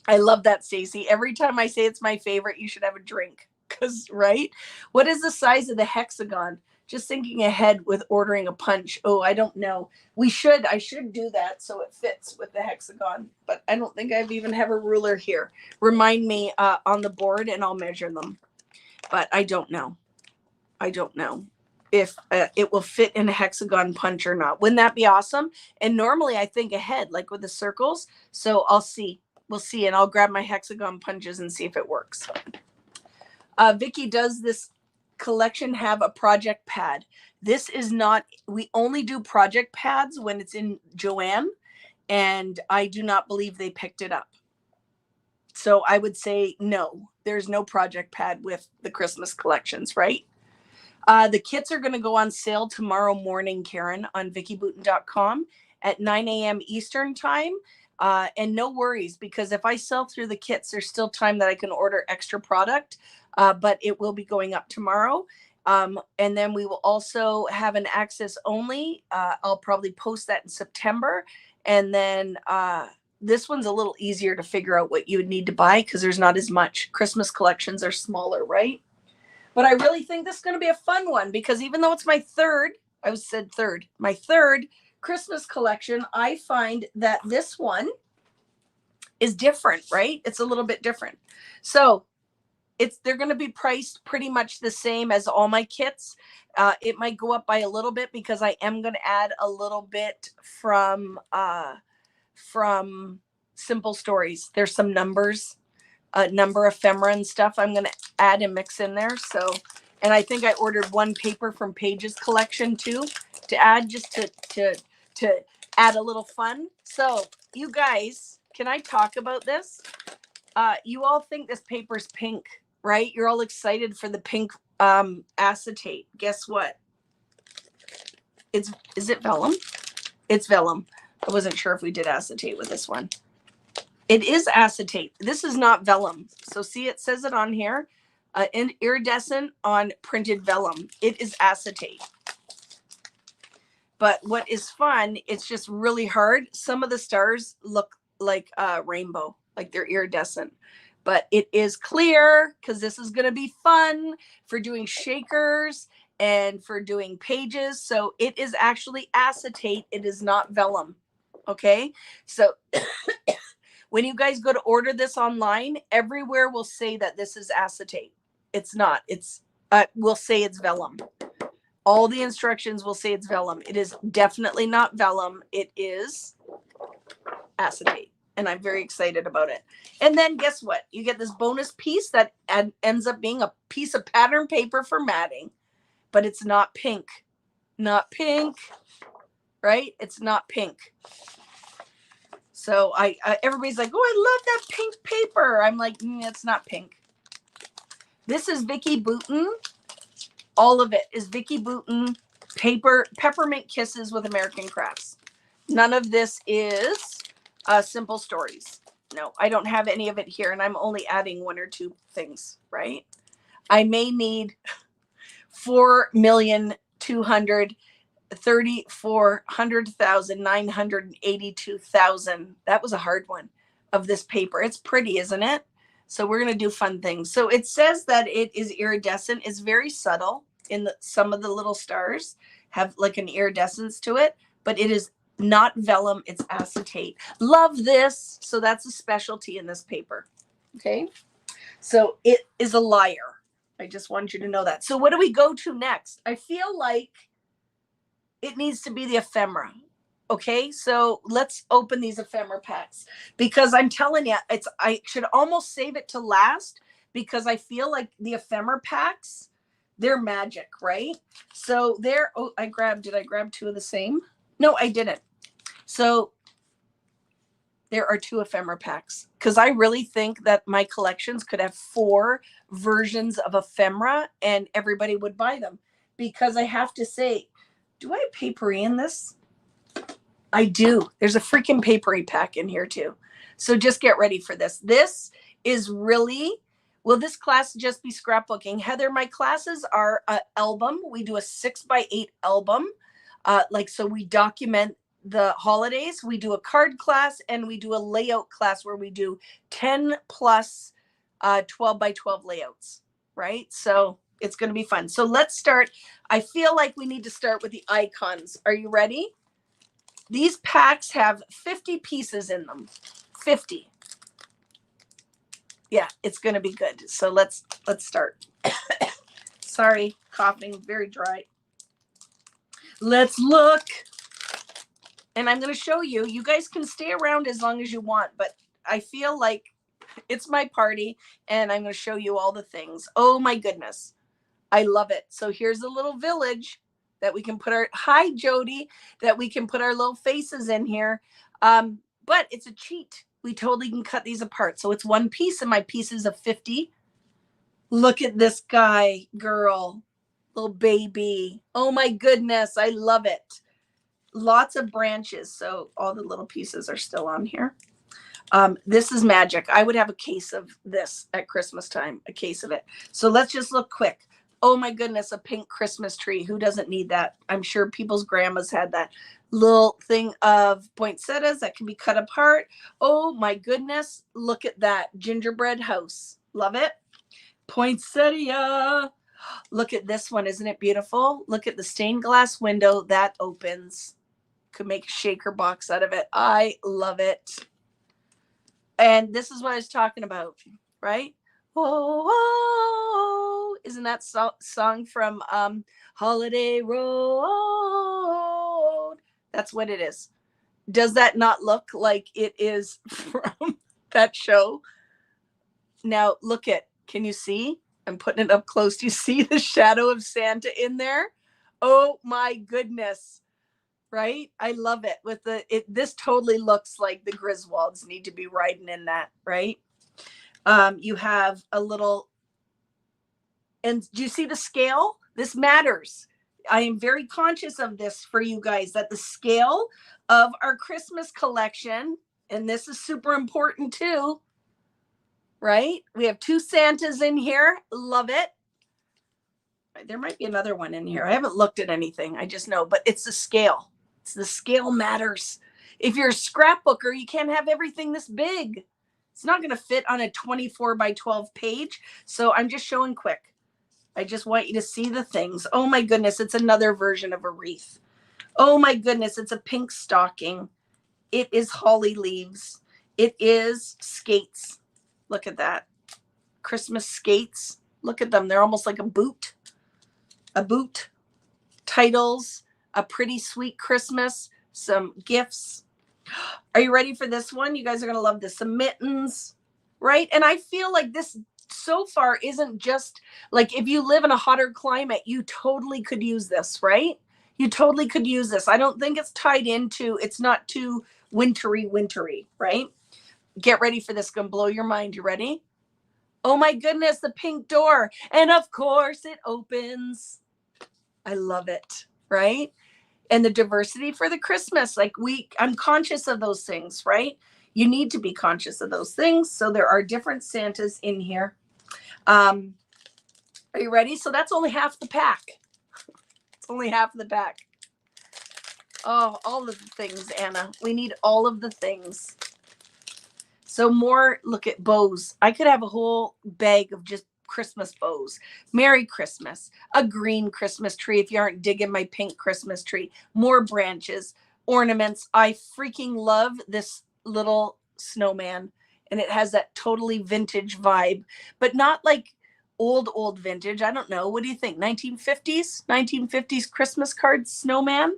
I love that, Stacey. Every time I say it's my favorite, you should have a drink. Because, right? What is the size of the hexagon? Just thinking ahead with ordering a punch. Oh, I don't know. I should do that so it fits with the hexagon. But I don't think I've even have a ruler here. Remind me on the board and I'll measure them. But I don't know. I don't know if it will fit in a hexagon punch or not. Wouldn't that be awesome? And normally I think ahead, like with the circles. So I'll see. We'll see. And I'll grab my hexagon punches and see if it works. Vicki, does this collection have a project pad? This is not, we only do project pads when it's in Joanne, and I do not believe they picked it up. So I would say no, there's no project pad with the Christmas collections, right? The kits are going to go on sale tomorrow morning, Karen, on vickyboutin.com at 9 a.m. Eastern time. And no worries, because if I sell through the kits, there's still time that I can order extra product, but it will be going up tomorrow. And then we will also have an access only. I'll probably post that in September. And then this one's a little easier to figure out what you would need to buy, because there's not as much. Christmas collections are smaller, right? But I really think this is going to be a fun one, because even though it's my third Christmas collection, I find that this one is different, right? It's a little bit different. So they're going to be priced pretty much the same as all my kits. It might go up by a little bit, because I am going to add a little bit from Simple Stories. There's some numbers, number ephemera and stuff I'm going to add and mix in there. So, and I think I ordered one paper from Paige's collection too, to add, just to add a little fun. So you guys, can I talk about this? You all think this paper's pink, right? You're all excited for the pink acetate. Guess what? Is it vellum? It's vellum. I wasn't sure if we did acetate with this one. It is acetate. This is not vellum. So see, it says it on here, iridescent on printed vellum. It is acetate. But what is fun, it's just really hard. Some of the stars look like rainbow, like they're iridescent. But it is clear, because this is going to be fun for doing shakers and for doing pages. So it is actually acetate. It is not vellum. Okay. So when you guys go to order this online, everywhere will say that this is acetate. It's not. It's will say it's vellum. All the instructions will say it's vellum. It is definitely not vellum. It is acetate. And I'm very excited about it. And then guess what? You get this bonus piece that ends up being a piece of pattern paper for matting. But it's not pink. Not pink. Right? It's not pink. So everybody's like, oh, I love that pink paper. I'm like, it's not pink. This is Vicki Boutin. All of it is Vicki Boutin paper, Peppermint Kisses with American Crafts. None of this is Simple Stories. No, I don't have any of it here, and I'm only adding one or two things, right? I may need 4,234,982,000. That was a hard one, of this paper. It's pretty, isn't it? So we're going to do fun things. So it says that it is iridescent. It's very subtle in some of the little stars have like an iridescence to it, but it is not vellum. It's acetate. Love this. So that's a specialty in this paper. Okay. So it is a liar. I just want you to know that. So what do we go to next? I feel like it needs to be the ephemera. Okay, so let's open these ephemera packs because I'm telling you, I should almost save it to last because I feel like the ephemera packs, they're magic, right? So there, oh, did I grab two of the same? No, I didn't. So there are two ephemera packs because I really think that my collections could have 4 versions of ephemera and everybody would buy them because I have to say, do I have papery in this? I do. There's a freaking papery pack in here too. So just get ready for this. This is really, will this class just be scrapbooking? Heather, my classes are an album. We do a 6x8 album. So we document the holidays. We do a card class and we do a layout class where we do 10 plus 12x12 layouts, right? So it's going to be fun. So let's start. I feel like we need to start with the icons. Are you ready? These packs have 50 pieces in them. 50. Yeah, it's going to be good. So let's start. Sorry, coughing, very dry. Let's look. And I'm going to show you. You guys can stay around as long as you want, but I feel like it's my party and I'm going to show you all the things. Oh my goodness. I love it. So here's a little village that we can put our, hi Jody, that we can put our little faces in here. But it's a cheat. We totally can cut these apart. So it's one piece and my pieces of 50. Look at this guy, girl, little baby. Oh my goodness. I love it. Lots of branches. So all the little pieces are still on here. This is magic. I would have a case of this at Christmas time, a case of it. So let's just look quick. Oh my goodness, a pink Christmas tree. Who doesn't need that? I'm sure people's grandmas had that little thing of poinsettias that can be cut apart. Oh my goodness, look at that gingerbread house. Love it. Poinsettia. Look at this one. Isn't it beautiful? Look at the stained glass window that opens. Could make a shaker box out of it. I love it. And this is what I was talking about, right? Oh, oh, isn't that song from Holiday Road? That's what it is. Does that not look like it is from that show? Now look at, can you see? I'm putting it up close. Do you see the shadow of Santa in there? Oh my goodness. Right? I love it. With this totally looks like the Griswolds need to be riding in that, right? You have a little, and do you see the scale? This matters. I am very conscious of this for you guys, that the scale of our Christmas collection, and this is super important too, right? We have 2 Santas in here. Love it. There might be another one in here. I haven't looked at anything. I just know, but it's the scale. It's the scale matters. If you're a scrapbooker, you can't have everything this big. It's not going to fit on a 24x12 page. So I'm just showing quick. I just want you to see the things. Oh my goodness, it's another version of a wreath. Oh my goodness, it's a pink stocking. It is holly leaves. It is skates. Look at that. Christmas skates. Look at them. They're almost like a boot. A boot. Titles. A pretty sweet Christmas. Some gifts. Are you ready for this one? You guys are going to love this. Some mittens. Right? And I feel like this so far isn't just like, if you live in a hotter climate, you totally could use this, right? You totally could use this. I don't think it's tied into, it's not too wintry, right? Get ready for this. Gonna blow your mind. You ready? Oh my goodness, the pink door. And of course it opens. I love it, right? And the diversity for the Christmas, like I'm conscious of those things, right? You need to be conscious of those things. So there are different Santas in here. Are you ready? So that's only half the pack. It's only half the pack. Oh, all of the things, Anna. We need all of the things. So more, look at bows. I could have a whole bag of just Christmas bows. Merry Christmas. A green Christmas tree if you aren't digging my pink Christmas tree. More branches, ornaments. I freaking love this little snowman. And it has that totally vintage vibe, but not like old vintage. I don't know. What do you think? 1950s Christmas card snowman.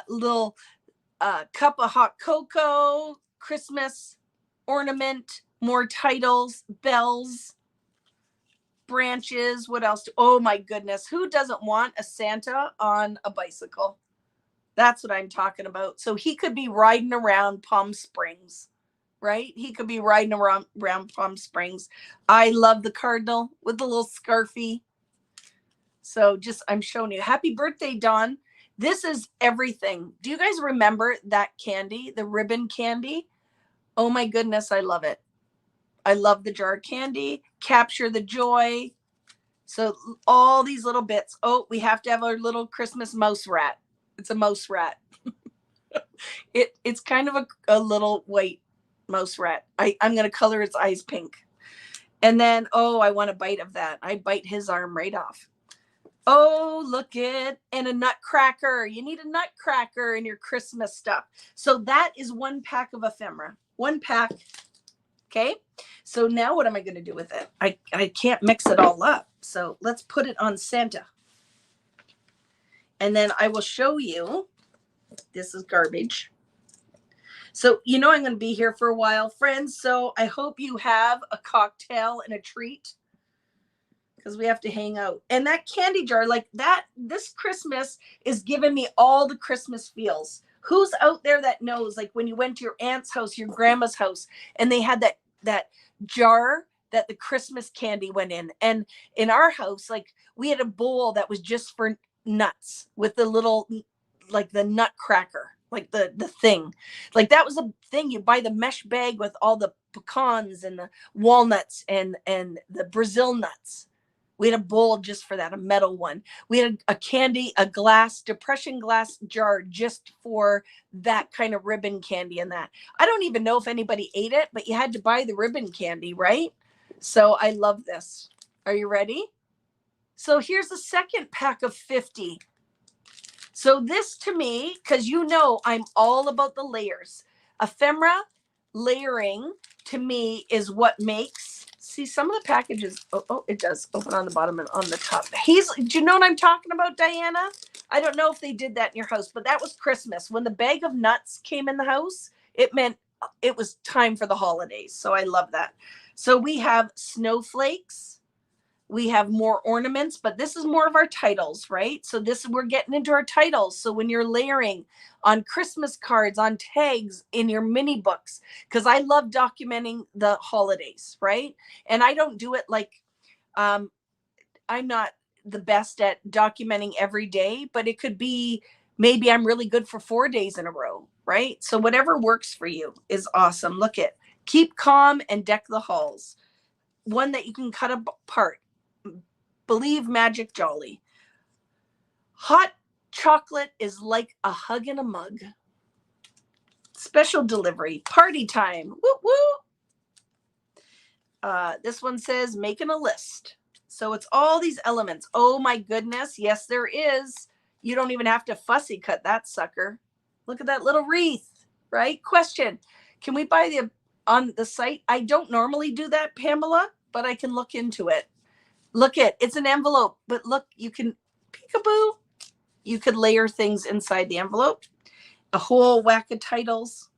Little cup of hot cocoa, Christmas ornament, more titles, bells, branches. What else? Oh my goodness. Who doesn't want a Santa on a bicycle? That's what I'm talking about. So he could be riding around Palm Springs, right? He could be riding around Palm Springs. I love the cardinal with the little scarfy. So just, I'm showing you. Happy birthday, Dawn. This is everything. Do you guys remember that candy, the ribbon candy? Oh my goodness, I love it. I love the jar candy. Capture the joy. So all these little bits. Oh, we have to have our little Christmas mouse rat. It's a mouse rat. It's kind of a little white mouse rat. I'm going to color its eyes pink. And then, oh, I want a bite of that. I bite his arm right off. Oh, look it. And a nutcracker. You need a nutcracker in your Christmas stuff. So that is one pack of ephemera. One pack. Okay. So now what am I going to do with it? I can't mix it all up. So let's put it on Santa. And then I will show you. This is garbage. So, you know, I'm going to be here for a while, friends. So I hope you have a cocktail and a treat, because we have to hang out. And that candy jar, like that, this Christmas is giving me all the Christmas feels. Who's out there that knows, like when you went to your aunt's house, your grandma's house, and they had that jar that the Christmas candy went in. And in our house, like we had a bowl that was just for nuts with the little, like the nutcracker, like the thing. Like that was a thing. You buy the mesh bag with all the pecans and the walnuts and the Brazil nuts. We had a bowl just for that, a metal one. We had a candy, a glass, depression glass jar just for that kind of ribbon candy and that. I don't even know if anybody ate it, but you had to buy the ribbon candy, right? So I love this. Are you ready? So here's the second pack of 50. So this to me, because you know I'm all about the layers. Ephemera layering to me is what makes, see some of the packages, oh, it does open on the bottom and on the top. Do you know what I'm talking about, Diana? I don't know if they did that in your house, but that was Christmas. When the bag of nuts came in the house, it meant it was time for the holidays. So I love that. So we have snowflakes. We have more ornaments, but this is more of our titles, right? So we're getting into our titles. So when you're layering on Christmas cards, on tags, in your mini books, because I love documenting the holidays, right? And I don't do it like, I'm not the best at documenting every day, but it could be, maybe I'm really good for 4 days in a row, right? So whatever works for you is awesome. Look at, keep calm and deck the halls. One that you can cut apart. Believe magic jolly. Hot chocolate is like a hug in a mug. Special delivery. Party time. Woo woo. This one says making a list. So it's all these elements. Oh my goodness. Yes, there is. You don't even have to fussy cut that sucker. Look at that little wreath, right? Question. Can we buy on the site? I don't normally do that, Pamela, but I can look into it. Look it's an envelope, but look, you can, peekaboo, you could layer things inside the envelope. A whole whack of titles.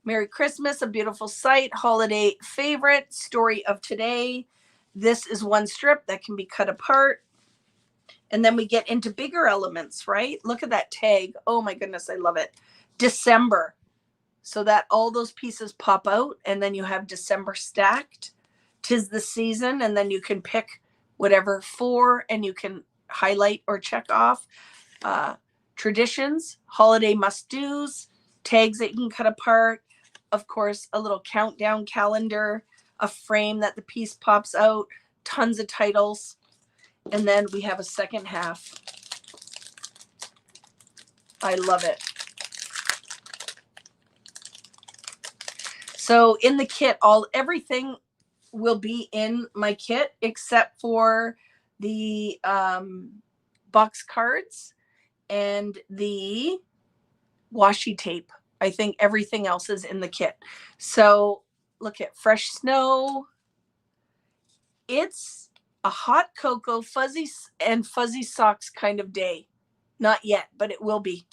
Merry Christmas, a beautiful sight, holiday favorite, story of today. This is one strip that can be cut apart. And then we get into bigger elements, right? Look at that tag. Oh my goodness, I love it. December. So that all those pieces pop out and then you have December stacked. 'Tis the season, and then you can pick whatever for, and you can highlight or check off. Traditions, holiday must-dos, tags that you can cut apart. Of course, a little countdown calendar, a frame that the piece pops out, tons of titles. And then we have a second half. I love it. So in the kit, everything will be in my kit except for the box cards and the washi tape. I think everything else is in the kit. So look at fresh snow. It's a hot cocoa, fuzzy socks kind of day. Not yet, but it will be,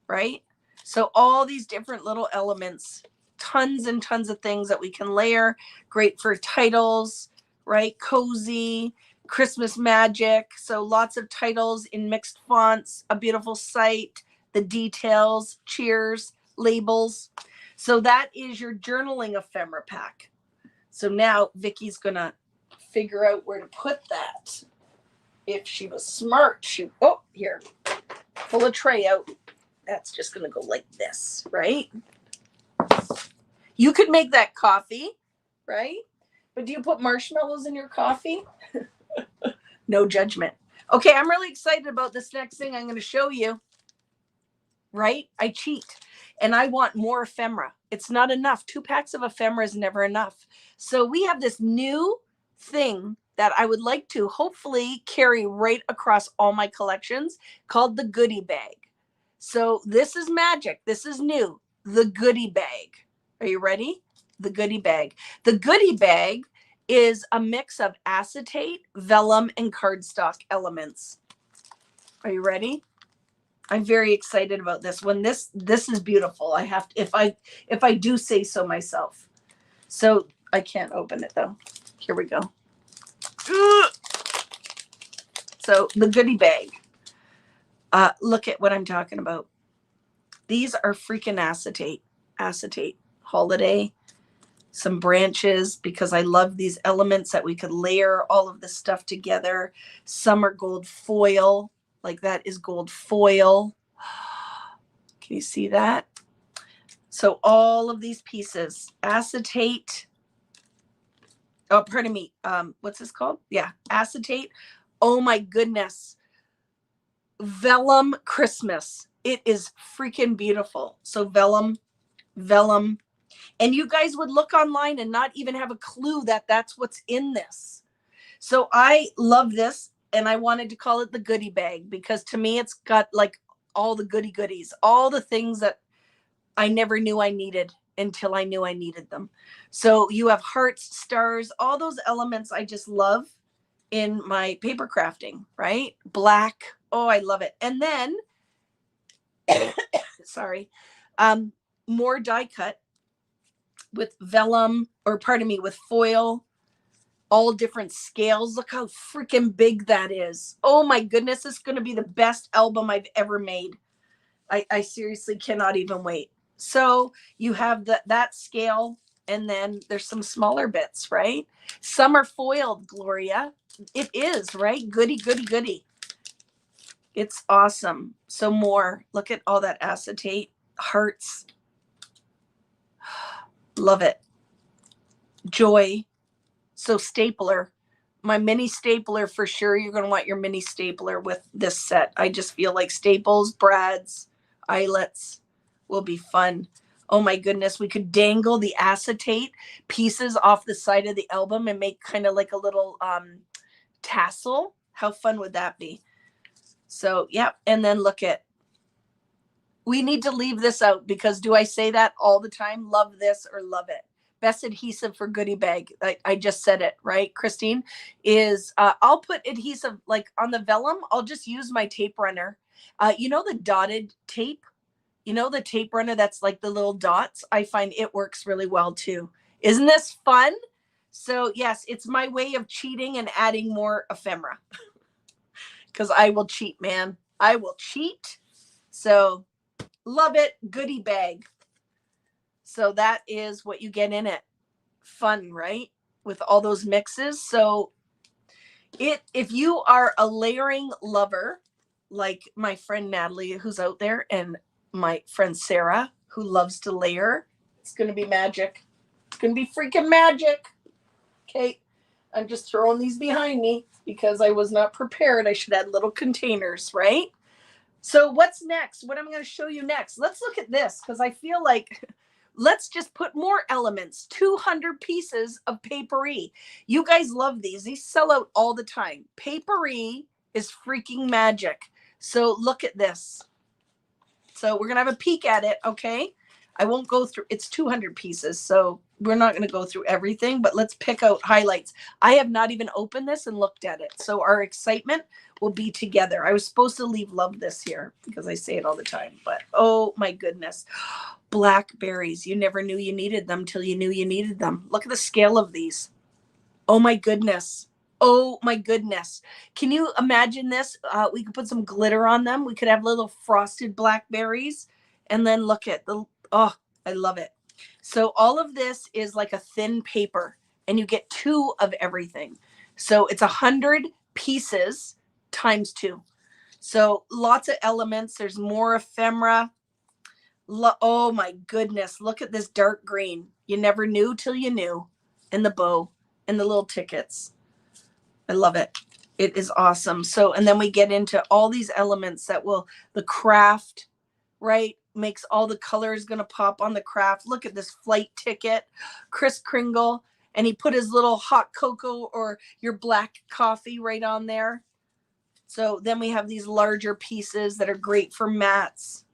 right? So all these different little elements, tons and tons of things that we can layer. Great for titles, right? Cozy, Christmas magic. So lots of titles in mixed fonts, a beautiful site, the details, cheers, labels. So that is your journaling ephemera pack. So now Vicky's gonna figure out where to put that. If she was smart, here, pull a tray out. That's just gonna go like this, right? You could make that coffee, right? But do you put marshmallows in your coffee? No judgment. Okay, I'm really excited about this next thing I'm going to show you, right? I cheat and I want more ephemera. It's not enough. 2 packs of ephemera is never enough. So we have this new thing that I would like to hopefully carry right across all my collections called the goodie bag. So this is magic. This is new. The goodie bag. Are you ready? The goodie bag. The goodie bag is a mix of acetate, vellum, and cardstock elements. Are you ready? I'm very excited about this one. This is beautiful. I have to, if I do say so myself. So I can't open it though. Here we go. So the goodie bag. Look at what I'm talking about. These are freaking acetate holiday, some branches, because I love these elements that we could layer all of this stuff together. Some are gold foil, like that is gold foil. Can you see that? So all of these pieces, acetate. Oh, pardon me. What's this called? Yeah, acetate. Oh my goodness. Vellum Christmas. It is freaking beautiful. So vellum. And you guys would look online and not even have a clue that that's what's in this. So I love this, and I wanted to call it the goodie bag because to me it's got like all the goodies, all the things that I never knew I needed until I knew I needed them. So you have hearts, stars, all those elements I just love in my paper crafting, right? Black. Oh, I love it. And then, sorry, more die cut with vellum, or pardon me, with foil, all different scales. Look how freaking big that is. Oh my goodness, it's going to be the best album I've ever made. I seriously cannot even wait. So you have that scale, and then there's some smaller bits, right? Some are foiled, Gloria. It is, right? Goody. It's awesome. So more. Look at all that acetate. Hearts. Love it. Joy. So stapler. My mini stapler for sure. You're going to want your mini stapler with this set. I just feel like staples, brads, eyelets will be fun. Oh my goodness. We could dangle the acetate pieces off the side of the album and make kind of like a little tassel. How fun would that be? So, yeah. And then look at, we need to leave this out because do I say that all the time? Love this or love it. Best adhesive for goodie bag. I just said it, right? Christine is, I'll put adhesive like on the vellum. I'll just use my tape runner. You know, the dotted tape, you know, the tape runner that's like the little dots. I find it works really well too. Isn't this fun? So yes, it's my way of cheating and adding more ephemera because I will cheat, man. I will cheat. So love it. Goodie bag. So that is what you get in it. Fun, right? With all those mixes. So if you are a layering lover, like my friend Natalie, who's out there, and my friend Sarah, who loves to layer, it's going to be magic. It's going to be freaking magic. Okay. I'm just throwing these behind me because I was not prepared. I should add little containers, right? So what's next? What am I going to show you next? Let's look at this because I feel like Let's just put more elements. 200 pieces of Papery. You guys love these. These sell out all the time. Papery is freaking magic. So look at this. So we're going to have a peek at it, okay? I won't go through, it's 200 pieces, so we're not going to go through everything, but let's pick out highlights. I have not even opened this and looked at it, so our excitement will be together. I was supposed to leave love this here because I say it all the time, but oh my goodness. Blackberries. You never knew you needed them till you knew you needed them. Look at the scale of these. Oh my goodness. Oh my goodness. Can you imagine this? We could put some glitter on them. We could have little frosted blackberries. And then look at the, oh, I love it. So all of this is like a thin paper and you get 2 of everything. So it's 100 pieces times 2. So lots of elements. There's more ephemera. Oh my goodness. Look at this dark green. You never knew till you knew. And the bow and the little tickets. I love it. It is awesome. So, and then we get into all these elements that will, the craft, right? Makes all the colors going to pop on the craft. Look at this flight ticket, Kris Kringle. And he put his little hot cocoa or your black coffee right on there. So then we have these larger pieces that are great for mats.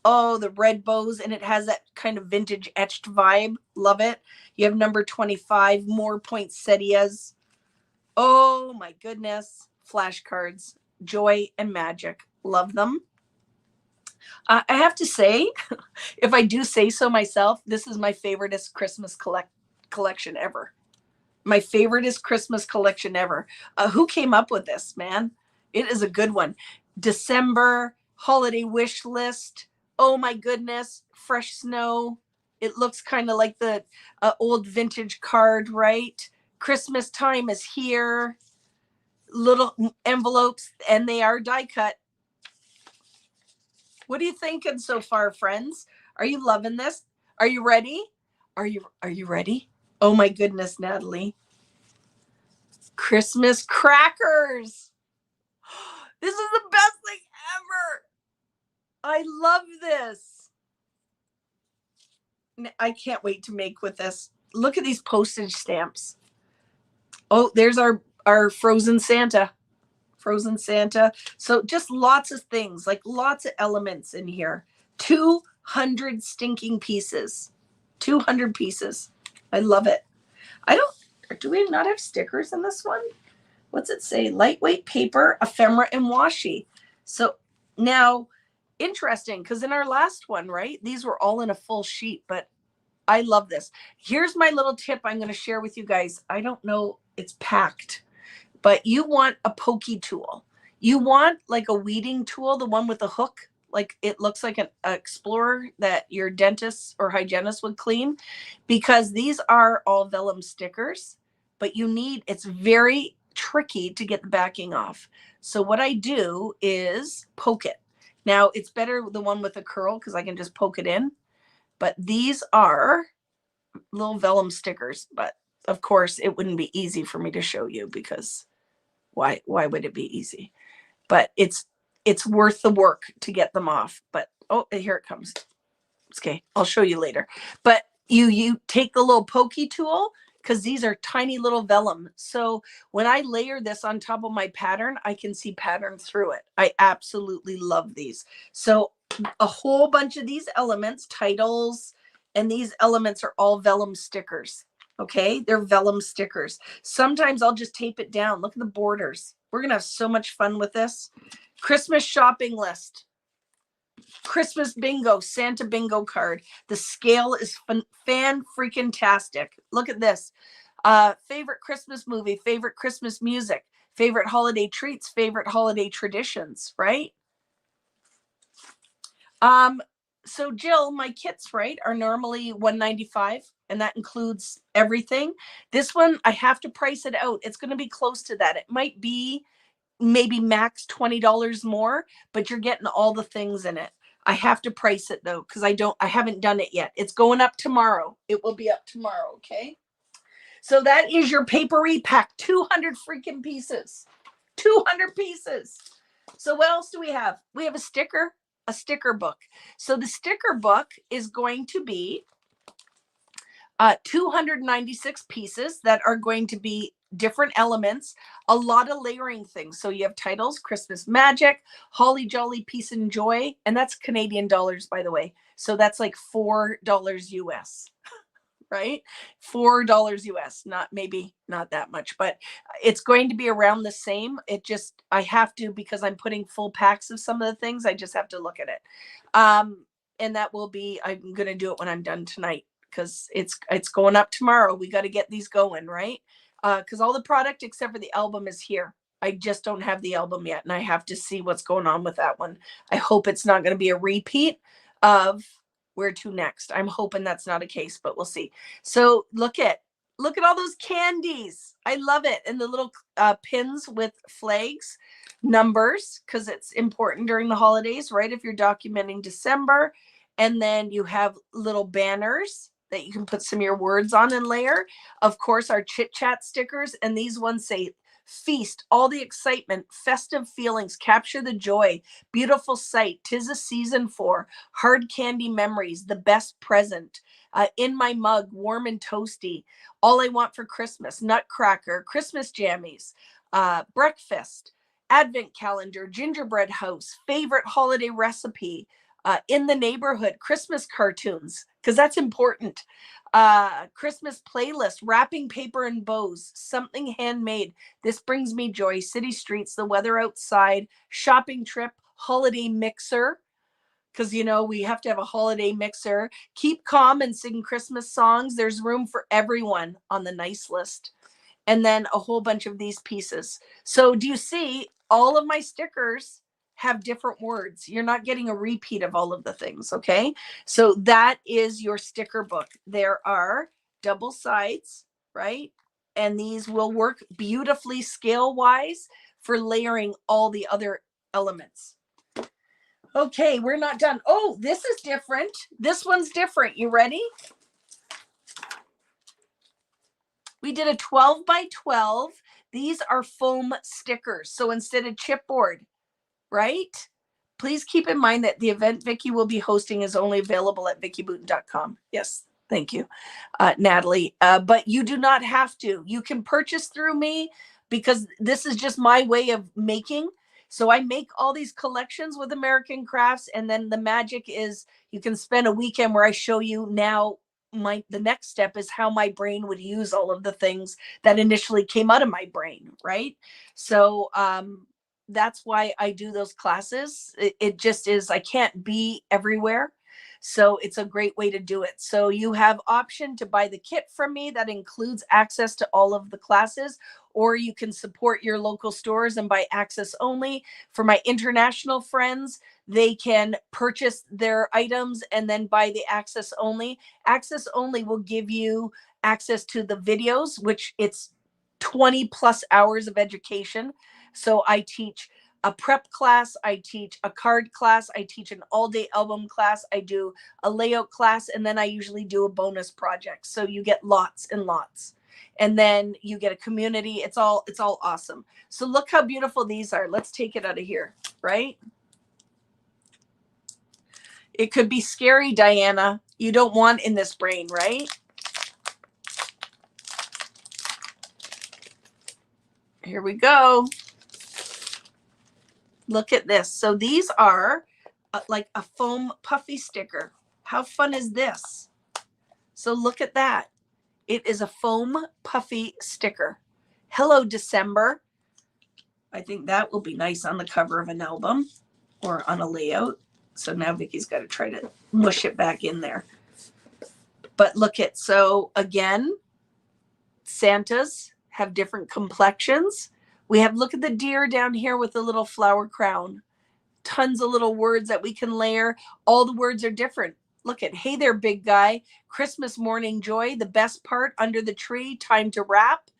Oh, the red bows, and it has that kind of vintage etched vibe. Love it. You have number 25, more poinsettias. Oh my goodness. Flashcards, joy and magic. Love them. I have to say, if I do say so myself, this is my favoriteest Christmas collection ever. My favoriteest Christmas collection ever. Who came up with this, man? It is a good one. December holiday wish list. Oh my goodness. Fresh snow. It looks kind of like the old vintage card, right? Christmas time is here. Little envelopes, and they are die cut. What are you thinking so far, friends? Are you loving this? Are you ready? Are you ready? Oh my goodness, Natalie. Christmas crackers. This is the best thing ever. I love this. I can't wait to make with this. Look at these postage stamps. Oh, there's our frozen Santa. Frozen Santa. So just lots of things, like lots of elements in here. 200 stinking pieces. 200 pieces. I love it. Do we not have stickers in this one? What's it say? Lightweight paper, ephemera, and washi. So now, interesting, because in our last one, right, these were all in a full sheet, but I love this. Here's my little tip I'm going to share with you guys. I don't know, it's packed, but you want a pokey tool. You want like a weeding tool, the one with the hook, like it looks like an explorer that your dentist or hygienist would clean, because these are all vellum stickers, but it's very tricky to get the backing off. So what I do is poke it. Now it's better the one with a curl because I can just poke it in, but these are little vellum stickers, but of course it wouldn't be easy for me to show you because why would it be easy? But it's worth the work to get them off. But oh, here it comes. Okay, I'll show you later. But you take the little pokey tool, because these are tiny little vellum. So when I layer this on top of my pattern, I can see pattern through it. I absolutely love these. So a whole bunch of these elements, titles, and these elements are all vellum stickers. Okay, they're vellum stickers. Sometimes I'll just tape it down. Look at the borders. We're going to have so much fun with this. Christmas shopping list. Christmas bingo, Santa bingo card. The scale is fan-freaking-tastic. Look at this. Favorite Christmas movie, favorite Christmas music, favorite holiday treats, favorite holiday traditions, right? So Jill, my kits, right, are normally $195, and that includes everything. This one, I have to price it out. It's going to be close to that. It might be maybe max $20 more, but you're getting all the things in it. I have to price it though, because I haven't done it yet. It's going up tomorrow. It will be up tomorrow. Okay. So that is your Papery pack, 200 freaking pieces, 200 pieces. So what else do we have? We have a sticker book. So the sticker book is going to be 296 pieces that are going to be different elements, a lot of layering things. So you have titles, Christmas magic, holly jolly, peace and joy, and that's Canadian dollars, by the way. So that's like $4 US, right? $4 US, not maybe not that much, but it's going to be around the same. It just, I have to, because I'm putting full packs of some of the things, I just have to look at it. And that will be, I'm going to do it when I'm done tonight, because it's going up tomorrow. We got to get these going, right? Because all the product except for the album is here. I just don't have the album yet, and I have to see what's going on with that one. I hope it's not going to be a repeat of Where to Next. I'm hoping that's not a case, but we'll see. So look at all those candies. I love it. And the little pins with flags, numbers, because it's important during the holidays, right? If you're documenting December. And then you have little banners that you can put some of your words on and layer. Of course, our chit chat stickers. And these ones say, feast, all the excitement, festive feelings, capture the joy, beautiful sight, 'tis a season for, hard candy memories, the best present, in my mug, warm and toasty, all I want for Christmas, nutcracker, Christmas jammies, breakfast, advent calendar, gingerbread house, favorite holiday recipe, in the neighborhood, Christmas cartoons, because that's important. Christmas playlist, wrapping paper and bows, something handmade. This brings me joy. City streets, the weather outside, shopping trip, holiday mixer, because we have to have a holiday mixer. Keep calm and sing Christmas songs. There's room for everyone on the nice list. And then a whole bunch of these pieces. So do you see all of my stickers have different words? You're not getting a repeat of all of the things, okay? So that is your sticker book. There are double sides, right? And these will work beautifully scale-wise for layering all the other elements. Okay, we're not done. Oh, this is different. This one's different. You ready? We did a 12 by 12. These are foam stickers. So instead of chipboard, right? Please keep in mind that the event Vicki will be hosting is only available at vickiboutin.com. Yes, thank you, Natalie. But you do not have to. You can purchase through me, because this is just my way of making. So I make all these collections with American Crafts, and then the magic is you can spend a weekend where I show you now. The next step is how my brain would use all of the things that initially came out of my brain, right? So that's why I do those classes. It just is, I can't be everywhere. So it's a great way to do it. So you have option to buy the kit from me that includes access to all of the classes, or you can support your local stores and buy access only. For my international friends, they can purchase their items and then buy the access only. Access only will give you access to the videos, which it's 20 plus hours of education. So I teach a prep class, I teach a card class, I teach an all-day album class, I do a layout class, and then I usually do a bonus project. So you get lots and lots. And then you get a community. It's all awesome. So look how beautiful these are. Let's take it out of here, right? It could be scary, Diana. You don't want in this brain, right? Here we go. Look at this. So these are like a foam puffy sticker. How fun is this? So look at that. It is a foam puffy sticker. Hello, December. I think that will be nice on the cover of an album or on a layout. So now Vicki's got to try to mush it back in there. But look at, so again, Santas have different complexions. We have, look at the deer down here with the little flower crown. Tons of little words that we can layer. All the words are different. Look at, hey there, big guy. Christmas morning joy, the best part, under the tree, time to wrap.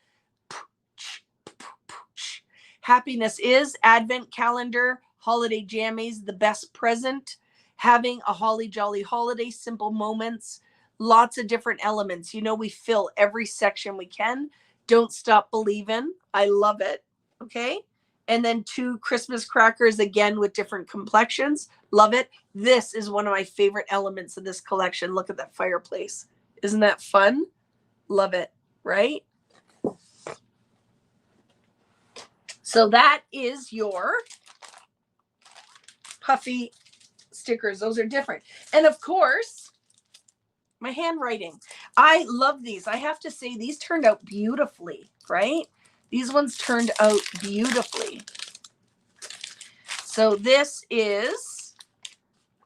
Happiness is, advent calendar, holiday jammies, the best present, having a holly jolly holiday, simple moments, lots of different elements. We fill every section we can. Don't stop believing. I love it. Okay. And then 2 Christmas crackers, again, with different complexions. Love it. This is one of my favorite elements of this collection. Look at that fireplace. Isn't that fun? Love it, right? So that is your Puffy stickers. Those are different. And of course, my handwriting. I love these. I have to say these turned out beautifully, right? These ones turned out beautifully. So this is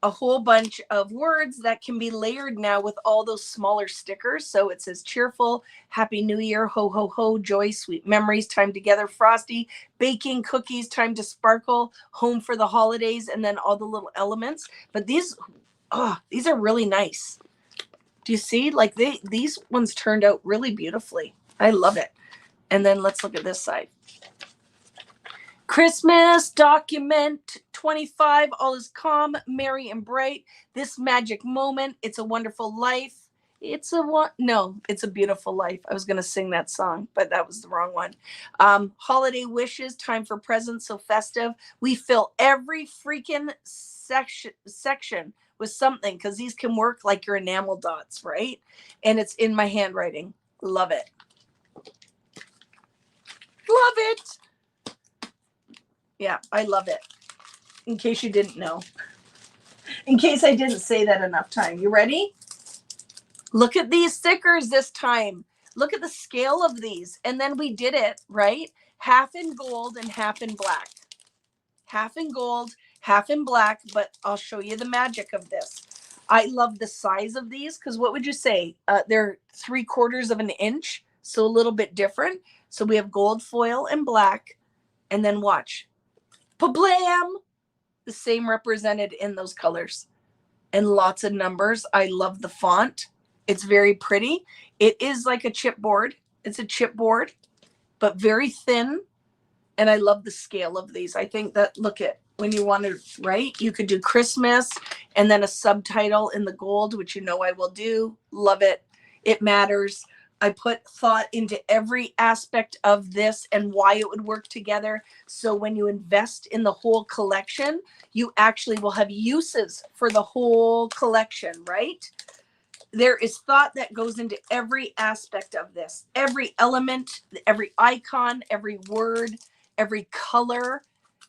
a whole bunch of words that can be layered now with all those smaller stickers. So it says cheerful, happy new year, ho, ho, ho, joy, sweet memories, time together, frosty, baking, cookies, time to sparkle, home for the holidays, and then all the little elements. But these are really nice. Do you see? Like these ones turned out really beautifully. I love it. And then let's look at this side. Christmas document 25, all is calm, merry and bright. This magic moment, it's a wonderful life. It's a beautiful life. I was going to sing that song, but that was the wrong one. Holiday wishes, time for presents, so festive. We fill every freaking section with something because these can work like your enamel dots, right? And it's in my handwriting. Love it. Love it. Yeah, I love it. In case you didn't know. In case I didn't say that enough time. You ready? Look at these stickers this time. Look at the scale of these. And then we did it, right? Half in gold and half in black. Half in gold, half in black, but I'll show you the magic of this. I love the size of these because what would you say? They're 3/4 of an inch, so a little bit different. So we have gold foil and black, and then watch. Pablam! The same represented in those colors and lots of numbers. I love the font. It's very pretty. It is like a chipboard. It's a chipboard, but very thin. And I love the scale of these. I think that, look at, when you want to write, you could do Christmas and then a subtitle in the gold, which you know I will do. Love it. It matters. I put thought into every aspect of this and why it would work together. So when you invest in the whole collection, you actually will have uses for the whole collection, right? There is thought that goes into every aspect of this, every element, every icon, every word, every color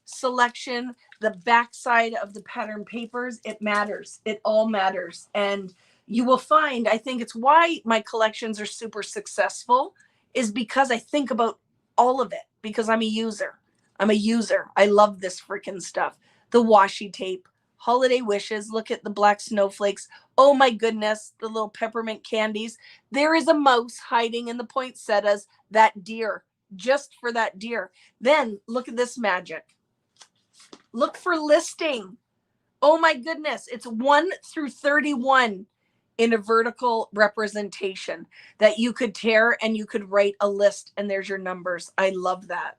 selection, the backside of the pattern papers. It matters. It all matters. And you will find, I think it's why my collections are super successful, is because I think about all of it, because I'm a user. I love this freaking stuff. The washi tape, holiday wishes. Look at the black snowflakes. Oh my goodness, the little peppermint candies. There is a mouse hiding in the poinsettias, that deer, just for that deer. Then look at this magic. Look for listing. Oh my goodness, it's 1 through 31 in a vertical representation that you could tear and you could write a list and there's your numbers. I love that.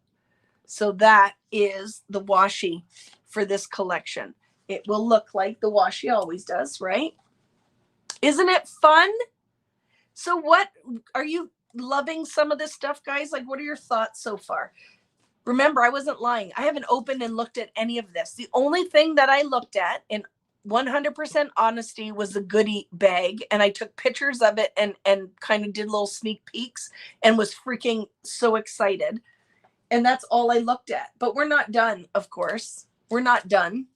So that is the washi for this collection. It will look like the washi always does, right? Isn't it fun? So what, are you loving some of this stuff, guys? Like, what are your thoughts so far? Remember, I wasn't lying. I haven't opened and looked at any of this. The only thing that I looked at in 100% honesty was the goodie bag, and I took pictures of it and kind of did little sneak peeks and was freaking so excited. And that's all I looked at. But we're not done, of course. We're not done.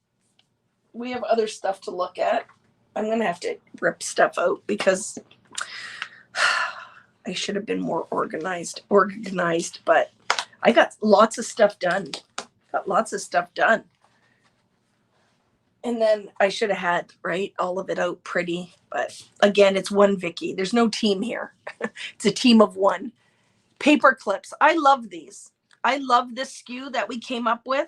We have other stuff to look at. I'm going to have to rip stuff out because I should have been more organized, but I got lots of stuff done. And then I should have had, right, all of it out pretty. But again, it's one Vicki. There's no team here. It's a team of one. Paper clips. I love these. I love this SKU that we came up with.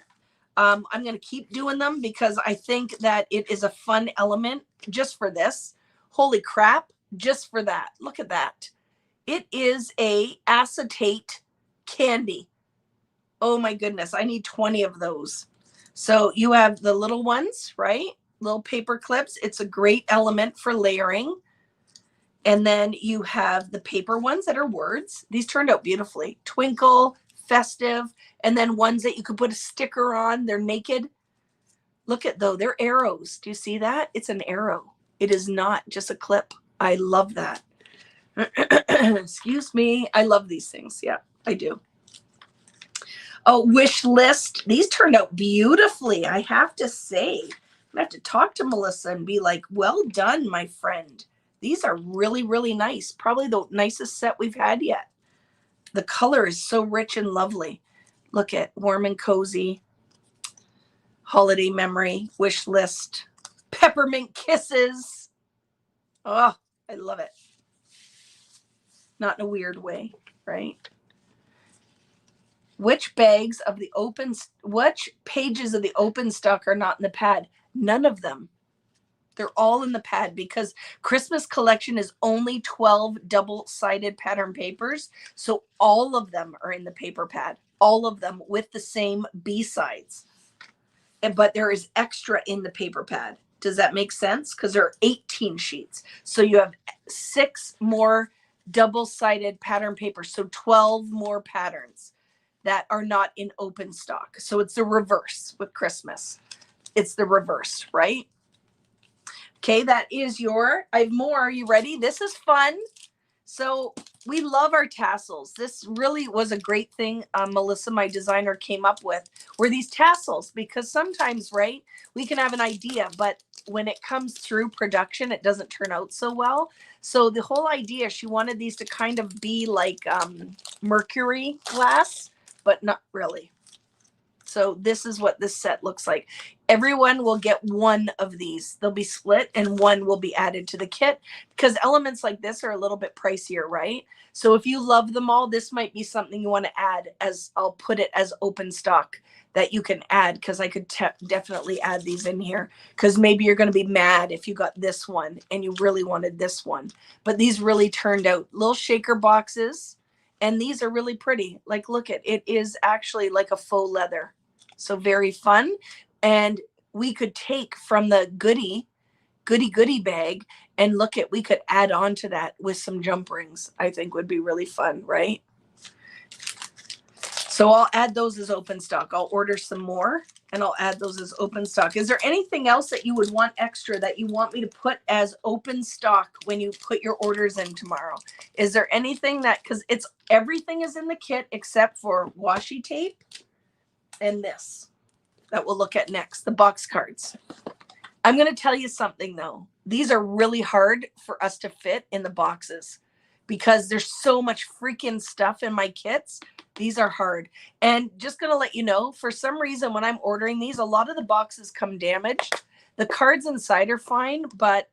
I'm going to keep doing them because I think that it is a fun element just for this. Holy crap, just for that. Look at that. It is a acetate candy. Oh my goodness, I need 20 of those. So you have the little ones, right? Little paper clips. It's a great element for layering. And then you have the paper ones that are words. These turned out beautifully. Twinkle, festive, and then ones that you could put a sticker on. They're naked. Look at though, they're arrows. Do you see that? It's an arrow. It is not just a clip. I love that. Excuse me. I love these things. Yeah, I do. Oh, wish list. These turned out beautifully, I have to say. I'm gonna have to talk to Melissa and be like, well done, my friend. These are really, really nice. Probably the nicest set we've had yet. The color is so rich and lovely. Look at warm and cozy, holiday memory, wish list, peppermint kisses. Oh, I love it. Not in a weird way, right? Which pages of the open stock are not in the pad? None of them. They're all in the pad because Christmas collection is only 12 double-sided pattern papers. So all of them are in the paper pad, all of them with the same B-sides. But there is extra in the paper pad. Does that make sense? Because there are 18 sheets. So you have 6 more double-sided pattern papers. So 12 more patterns that are not in open stock. So it's the reverse with Christmas. It's the reverse, right? Okay, that is I have more. Are you ready? This is fun. So we love our tassels. This really was a great thing Melissa, my designer, came up with, were these tassels, because sometimes, right, we can have an idea, but when it comes through production, it doesn't turn out so well. So the whole idea, she wanted these to kind of be like mercury glass, but not really. So this is what this set looks like. Everyone will get one of these. They'll be split and one will be added to the kit because elements like this are a little bit pricier, right? So if you love them all, this might be something you want to add, as I'll put it as open stock that you can add, because I could definitely add these in here, because maybe you're going to be mad if you got this one and you really wanted this one. But these really turned out little shaker boxes, and these are really pretty. Like, look at it, is actually like a faux leather. So very fun. And we could take from the goodie bag and look at, we could add on to that with some jump rings. I think would be really fun, right? So I'll add those as open stock. I'll order some more and I'll add those as open stock. Is there anything else that you would want extra that you want me to put as open stock when you put your orders in tomorrow? Is there anything that, because everything is in the kit except for washi tape and this that we'll look at next, the box cards. I'm going to tell you something though. These are really hard for us to fit in the boxes because there's so much freaking stuff in my kits. These are hard. And just going to let you know, for some reason, when I'm ordering these, a lot of the boxes come damaged. The cards inside are fine, but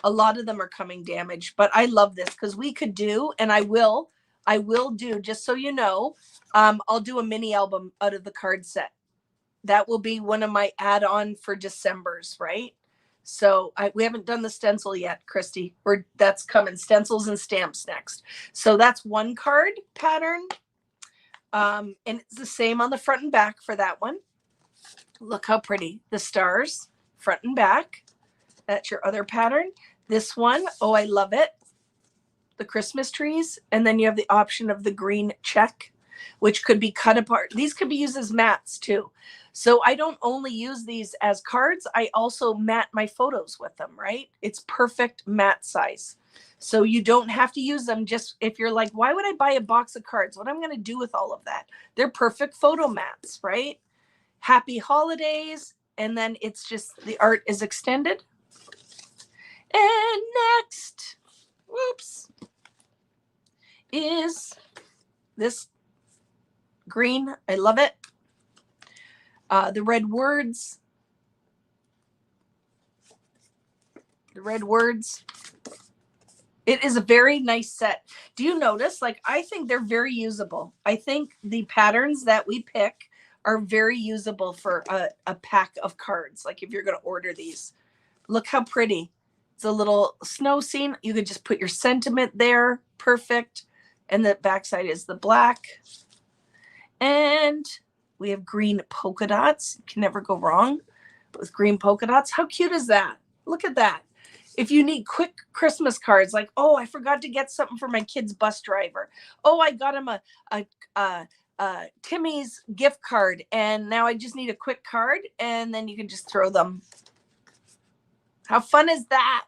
a lot of them are coming damaged. But I love this because we could do, and I will do, just so you know, I'll do a mini album out of the card set. That will be one of my add-on for December's, right? So we haven't done the stencil yet, Christy. That's coming. Stencils and stamps next. So that's one card pattern. And it's the same on the front and back for that one. Look how pretty. The stars, front and back. That's your other pattern. This one, oh, I love it. The Christmas trees. And then you have the option of the green check, which could be cut apart. These could be used as mats too. So I don't only use these as cards, I also mat my photos with them, right? It's perfect mat size. So you don't have to use them just if you're like, why would I buy a box of cards? What am I going to do with all of that? They're perfect photo mats, right? Happy holidays. And then it's just, the art is extended. And next, whoops, is this green. I love it. The red words. The red words. It is a very nice set. Do you notice? Like, I think they're very usable. I think the patterns that we pick are very usable for a pack of cards. Like if you're going to order these. Look how pretty. It's a little snow scene. You could just put your sentiment there. Perfect. And the backside is the black. And we have green polka dots. You can never go wrong with green polka dots. How cute is that? Look at that. If you need quick Christmas cards, like, oh, I forgot to get something for my kid's bus driver. Oh, I got him a Timmy's gift card, and now I just need a quick card, and then you can just throw them. How fun is that?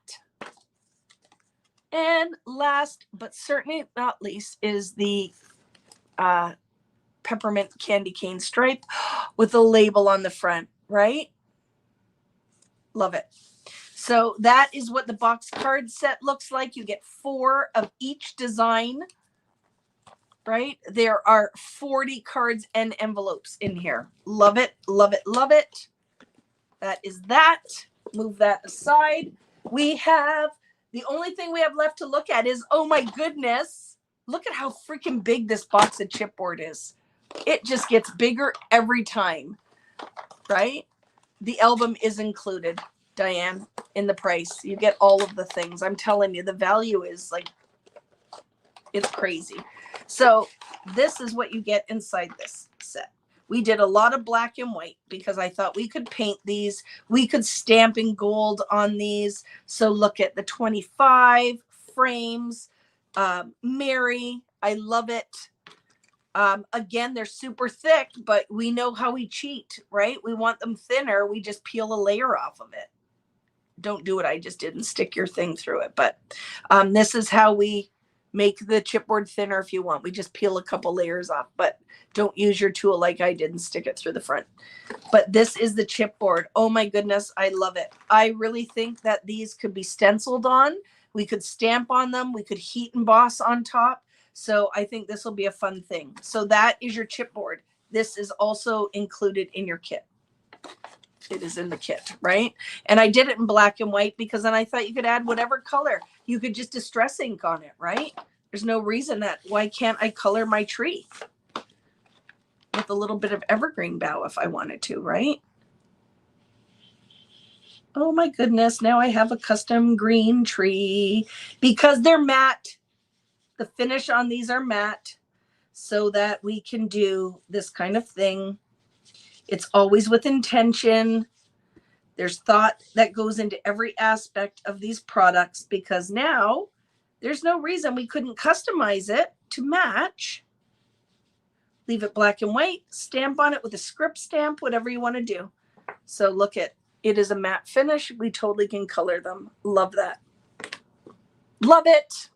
And last, but certainly not least, is the Peppermint candy cane stripe with a label on the front, right? Love it. So that is what the box card set looks like. You get 4 of each design, right? There are 40 cards and envelopes in here. Love it, love it, love it. That is that. Move that aside. We have, the only thing we have left to look at is, oh my goodness, look at how freaking big this box of chipboard is. It just gets bigger every time, right? The album is included, Diane, in the price. You get all of the things. I'm telling you, the value is like, it's crazy. So this is what you get inside this set. We did a lot of black and white because I thought we could paint these. We could stamp in gold on these. So look at the 25 frames. Mary, I love it. Again, they're super thick, but we know how we cheat, right? We want them thinner. We just peel a layer off of it. Don't do what I just did and stick your thing through it. But this is how we make the chipboard thinner if you want. We just peel a couple layers off, but don't use your tool like I did and stick it through the front. But this is the chipboard. Oh my goodness, I love it. I really think that these could be stenciled on. We could stamp on them. We could heat emboss on top. So I think this will be a fun thing. So that is your chipboard. This is also included in your kit. It is in the kit, right? And I did it in black and white because then I thought you could add whatever color. You could just distress ink on it, right? There's no reason that, why can't I color my tree with a little bit of evergreen bough if I wanted to, right? Oh my goodness, now I have a custom green tree because they're matte. The finish on these are matte so that we can do this kind of thing. It's always with intention. There's thought that goes into every aspect of these products because now there's no reason we couldn't customize it to match. Leave it black and white, stamp on it with a script stamp, whatever you want to do. So look at, it is a matte finish. We totally can color them. Love that. Love it.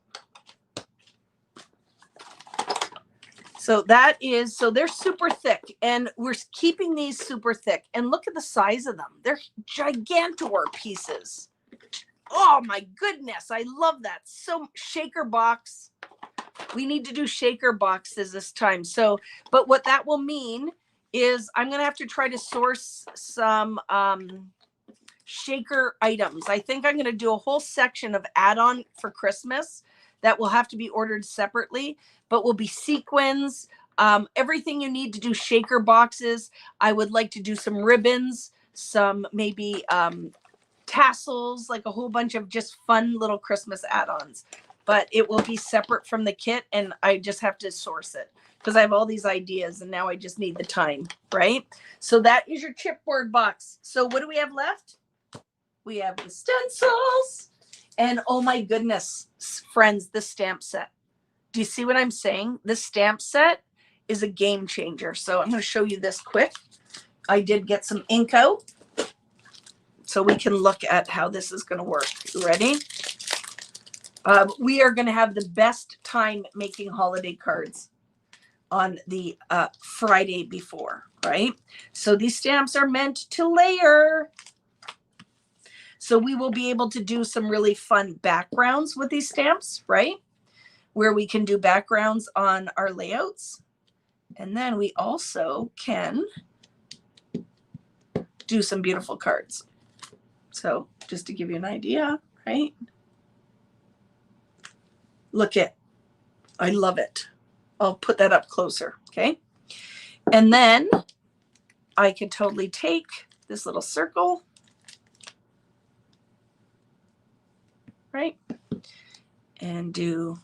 So that is, so they're super thick and we're keeping these super thick and look at the size of them. They're gigantor pieces. Oh my goodness. I love that. So shaker box. We need to do shaker boxes this time. So, but what that will mean is I'm going to have to try to source some shaker items. I think I'm going to do a whole section of add-on for Christmas that will have to be ordered separately, but will be sequins, everything you need to do shaker boxes. I would like to do some ribbons, some maybe tassels, like a whole bunch of just fun little Christmas add-ons. But it will be separate from the kit, and I just have to source it because I have all these ideas, and now I just need the time, right? So that is your chipboard box. So what do we have left? We have the stencils. And oh my goodness, friends, the stamp set. Do you see what I'm saying? This stamp set is a game changer. So I'm going to show you this quick. I did get some ink out so we can look at how this is going to work. You ready? We are going to have the best time making holiday cards on the Friday before, right? So these stamps are meant to layer. So we will be able to do some really fun backgrounds with these stamps, right? Where we can do backgrounds on our layouts. And then we also can do some beautiful cards. So just to give you an idea, right? Look at, I love it. I'll put that up closer, okay? And then I could totally take this little circle, right? And do,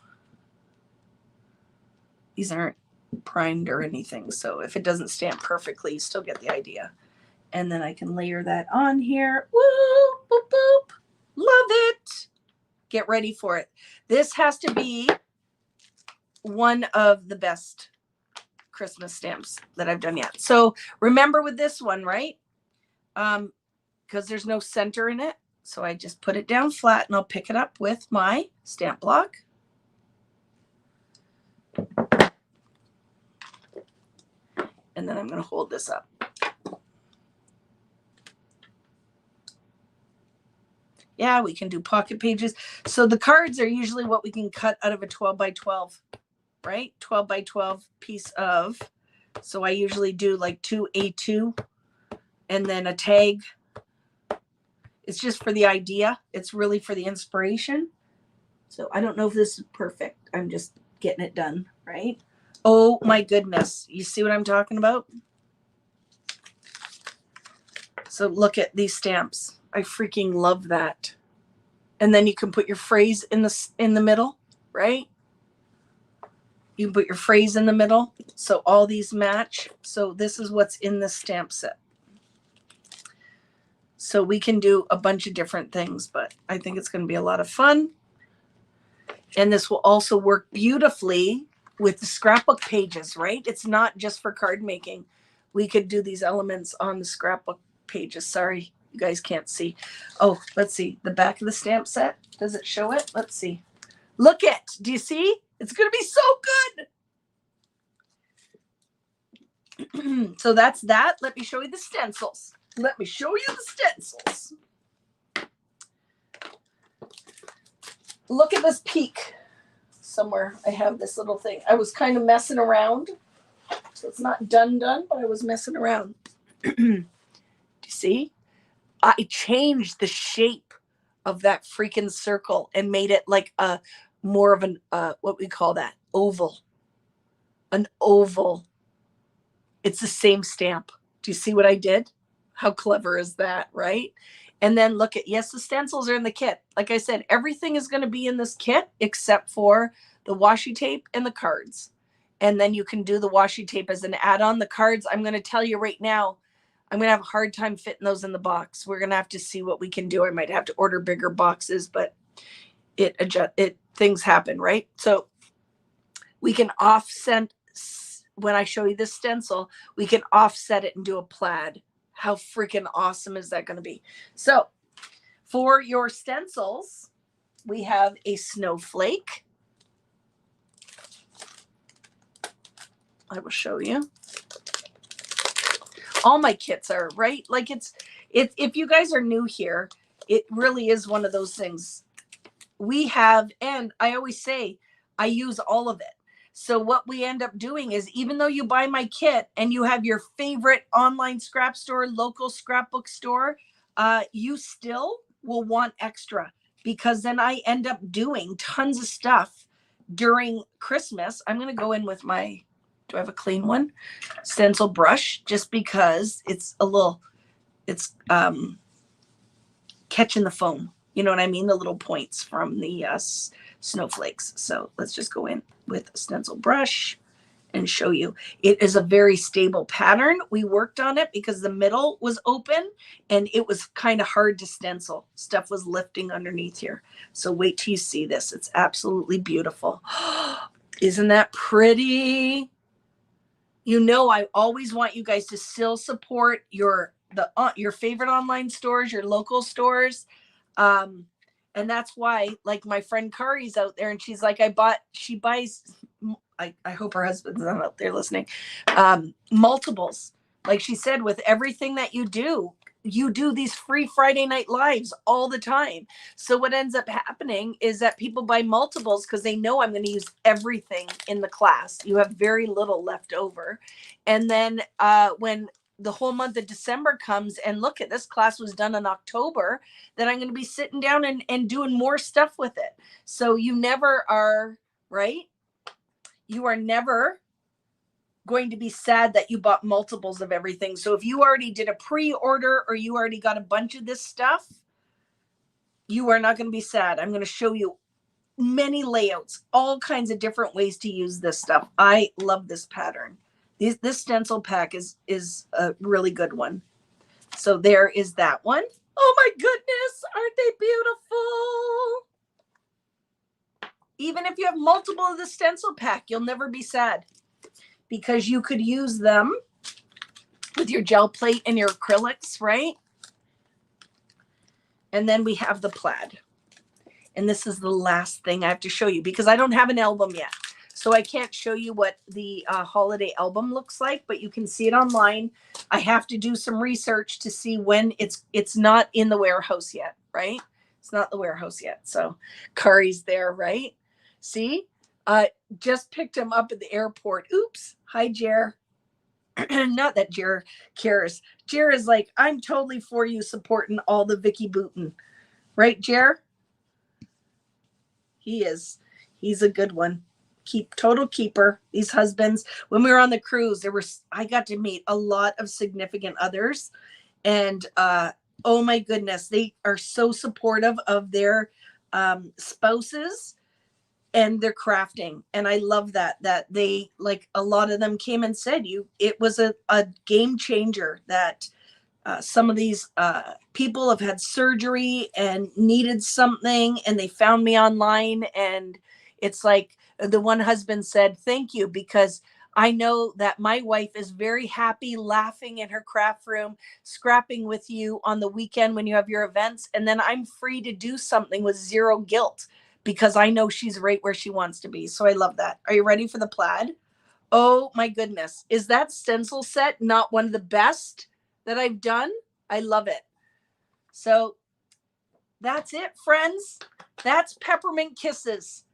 these aren't primed or anything. So if it doesn't stamp perfectly, you still get the idea. And then I can layer that on here. Woo, boop, boop. Love it. Get ready for it. This has to be one of the best Christmas stamps that I've done yet. So remember with this one, right? Because there's no center in it. So I just put it down flat and I'll pick it up with my stamp block. And then I'm going to hold this up. Yeah, we can do pocket pages. So the cards are usually what we can cut out of a 12 by 12, right? 12 by 12 piece of. So I usually do like 2 A2 and then a tag. It's just for the idea. It's really for the inspiration. So I don't know if this is perfect. I'm just getting it done, right? Oh my goodness. You see what I'm talking about? So look at these stamps. I freaking love that. And then you can put your phrase in the middle, right? You can put your phrase in the middle. So all these match. So this is what's in this stamp set. So we can do a bunch of different things, but I think it's going to be a lot of fun. And this will also work beautifully with the scrapbook pages, right? It's not just for card making. We could do these elements on the scrapbook pages. Sorry, you guys can't see. Oh, let's see. The back of the stamp set. Does it show it? Let's see. Look it. Do you see? It's going to be so good. So that's that. Let me show you the stencils. Let me show you the stencils. Look at this peak. Somewhere I have this little thing. I was kind of messing around. So it's not done, but I was messing around. Do you see? I changed the shape of that freaking circle and made it like a more of an, what we call that, oval. An oval. It's the same stamp. Do you see what I did? How clever is that, right? And then look at, yes, the stencils are in the kit. Like I said, everything is going to be in this kit except for the washi tape and the cards. And then you can do the washi tape as an add-on. The cards, I'm going to tell you right now, I'm going to have a hard time fitting those in the box. We're going to have to see what we can do. I might have to order bigger boxes, but things happen, right? So we can offset, when I show you this stencil, we can offset it and do a plaid. How freaking awesome is that going to be? So for your stencils, we have a snowflake. I will show you. All my kits are, right? Like if you guys are new here, it really is one of those things. We have, and I always say, I use all of it. So what we end up doing is, even though you buy my kit and you have your favorite online scrap store, local scrapbook store, you still will want extra, because then I end up doing tons of stuff during Christmas. I'm going to go in with my, do I have a clean one? Stencil brush, just because it's a little, it's catching the foam. You know what I mean? The little points from the snowflakes. So let's just go in with a stencil brush and show you. It is a very stable pattern. We worked on it because the middle was open and it was kind of hard to stencil. Stuff was lifting underneath here. So wait till you see this. It's absolutely beautiful. Isn't that pretty? You know, I always want you guys to still support your favorite online stores, your local stores. And that's why, like, my friend Kari's out there and she's like, she buys, I hope her husband's not out there listening, multiples. Like she said, with everything that you do these free Friday night lives all the time. So what ends up happening is that people buy multiples because they know I'm going to use everything in the class. You have very little left over. And then when the whole month of December comes, and look at this class was done in October, then I'm going to be sitting down and doing more stuff with it. So you never are, right? You are never going to be sad that you bought multiples of everything. So if you already did a pre-order or you already got a bunch of this stuff, you are not going to be sad. I'm going to show you many layouts, all kinds of different ways to use this stuff. I love this pattern. This stencil pack is a really good one. So there is that one. Oh my goodness, aren't they beautiful? Even if you have multiple of the stencil pack, you'll never be sad, because you could use them with your gel plate and your acrylics, right? And then we have the plaid. And this is the last thing I have to show you because I don't have an album yet. So I can't show you what the holiday album looks like, but you can see it online. I have to do some research to see when it's not in the warehouse yet, right? It's not the warehouse yet. So Kari's there, right? See? Just picked him up at the airport. Oops. Hi, Jer. Not that Jer cares. Jer is like, I'm totally for you supporting all the Vicki Boutin. Right, Jer? He is. He's a good one. Total keeper. These husbands. When we were on the cruise, I got to meet a lot of significant others, and oh my goodness, they are so supportive of their spouses and their crafting. And I love that they, like, a lot of them came and said it was a game changer that some of these people have had surgery and needed something, and they found me online. And it's like the one husband said, thank you, because I know that my wife is very happy laughing in her craft room, scrapping with you on the weekend when you have your events. And then I'm free to do something with zero guilt because I know she's right where she wants to be. So I love that. Are you ready for the plaid? Oh my goodness. Is that stencil set not one of the best that I've done? I love it. So that's it, friends. That's Peppermint Kisses.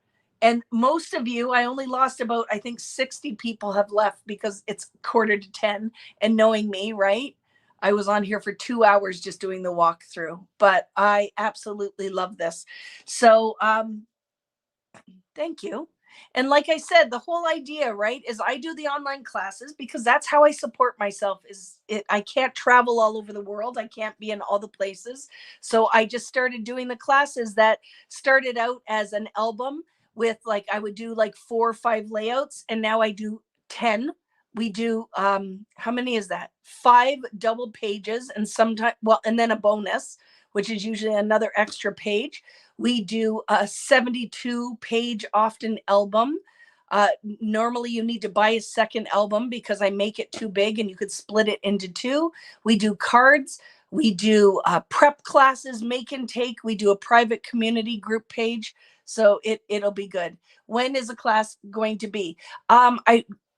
And most of you, I only lost about, I think 60 people have left because it's 9:45. And knowing me, right? I was on here for 2 hours just doing the walkthrough, but I absolutely love this. So thank you. And like I said, the whole idea, right, is I do the online classes because that's how I support myself. I can't travel all over the world. I can't be in all the places. So I just started doing the classes that started out as an album with, like, I would do like 4 or 5 layouts, and now I do 10. We do how many is that? 5 double pages, and sometimes, well, and then a bonus, which is usually another extra page. We do a 72-page often album. Normally you need to buy a second album because I make it too big and you could split it into 2. We do cards. We do prep classes, make and take. We do a private community group page. So it'll be good. When is the class going to be?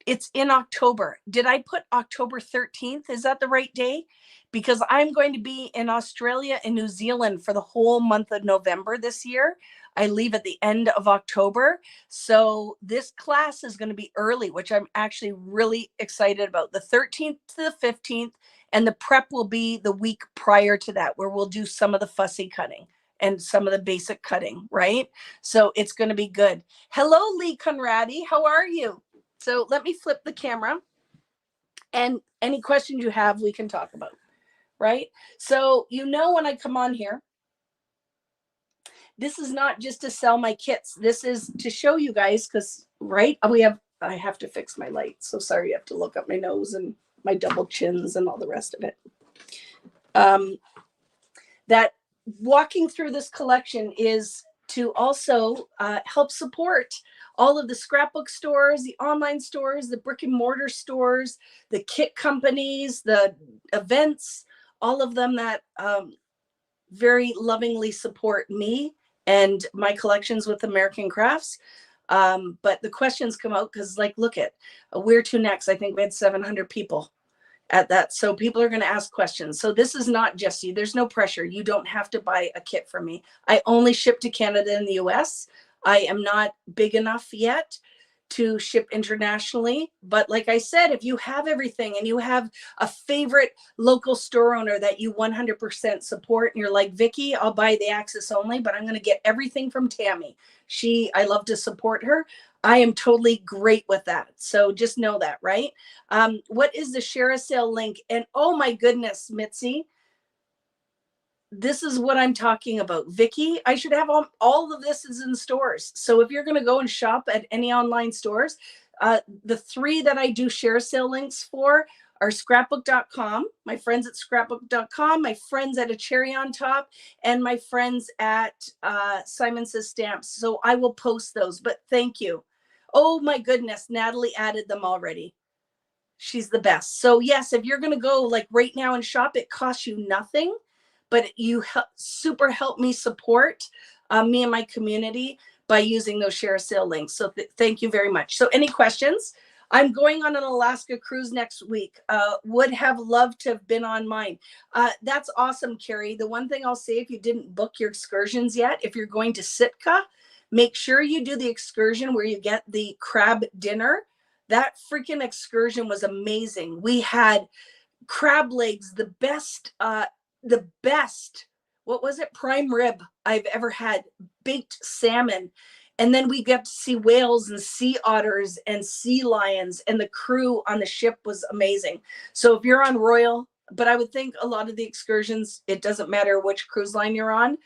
It's in October. Did I put October 13th? Is that the right day? Because I'm going to be in Australia and New Zealand for the whole month of November this year. I leave at the end of October. So this class is going to be early, which I'm actually really excited about. The 13th to the 15th, and the prep will be the week prior to that, where we'll do some of the fussy cutting and some of the basic cutting, right? So it's going to be good. Hello, Lee Conradi. How are you? So let me flip the camera, and any questions you have, we can talk about, right? So, when I come on here, this is not just to sell my kits. This is to show you guys, because, right, I have to fix my light. So sorry, you have to look up my nose and my double chins and all the rest of it. That walking through this collection is to also help support all of the scrapbook stores, the online stores, the brick and mortar stores, the kit companies, the events, all of them that very lovingly support me and my collections with American Crafts. But the questions come out because, like, look at Where to Next. I think we had 700 people at that. So people are going to ask questions. So this is not just you. There's no pressure. You don't have to buy a kit from me. I only ship to Canada and the US. I am not big enough yet to ship internationally. But like I said, if you have everything and you have a favorite local store owner that you 100% support, and you're like, Vicki, I'll buy the Access only, but I'm going to get everything from Tammy. I love to support her. I am totally great with that. So just know that, right? What is the share a sale link? And oh my goodness, Mitzi, this is what I'm talking about. Vicki, I should have all of this is in stores. So if you're going to go and shop at any online stores, the 3 that I do share sale links for are scrapbook.com, my friends at scrapbook.com, my friends at A Cherry on Top, and my friends at Simon Says Stamps. So I will post those, but thank you. Oh my goodness, Natalie added them already. She's the best. So yes, if you're going to go like right now and shop, it costs you nothing. but you super help me support me and my community by using those share sale links. So thank you very much. So any questions? I'm going on an Alaska cruise next week. Would have loved to have been on mine. That's awesome, Carrie. The one thing I'll say, if you didn't book your excursions yet, if you're going to Sitka, make sure you do the excursion where you get the crab dinner. That freaking excursion was amazing. We had crab legs, the best, what was it? Prime rib I've ever had, baked salmon. And then we got to see whales and sea otters and sea lions, and the crew on the ship was amazing. So if you're on Royal, but I would think a lot of the excursions, it doesn't matter which cruise line you're on,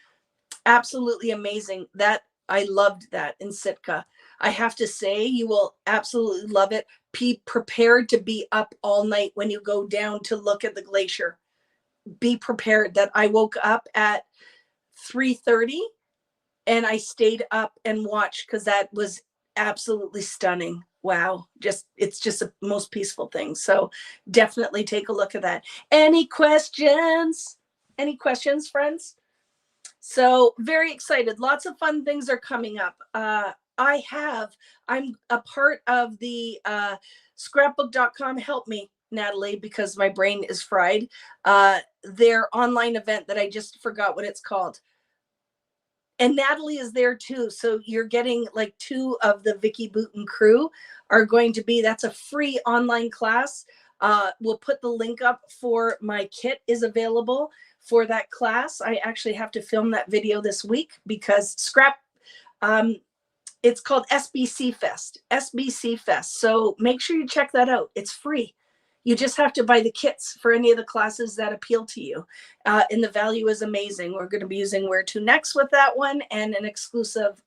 absolutely amazing. That I loved that in Sitka. I have to say, you will absolutely love it. Be prepared to be up all night when you go down to look at the glacier. Be prepared. That I woke up at 3:30 and I stayed up and watched, because that was absolutely stunning. Wow. It's just the most peaceful thing. So definitely take a look at that. Any questions? Any questions, friends? So very excited. Lots of fun things are coming up. I'm a part of the scrapbook.com. Help me, Natalie, because my brain is fried. Their online event that I just forgot what it's called. And Natalie is there too. So you're getting like 2 of the Vicki Boutin crew are going to be, that's a free online class. We'll put the link up for my kit is available for that class. I actually have to film that video this week because it's called SBC Fest. So make sure you check that out. It's free. You just have to buy the kits for any of the classes that appeal to you. And the value is amazing. We're going to be using Where to Next with that one, and an exclusive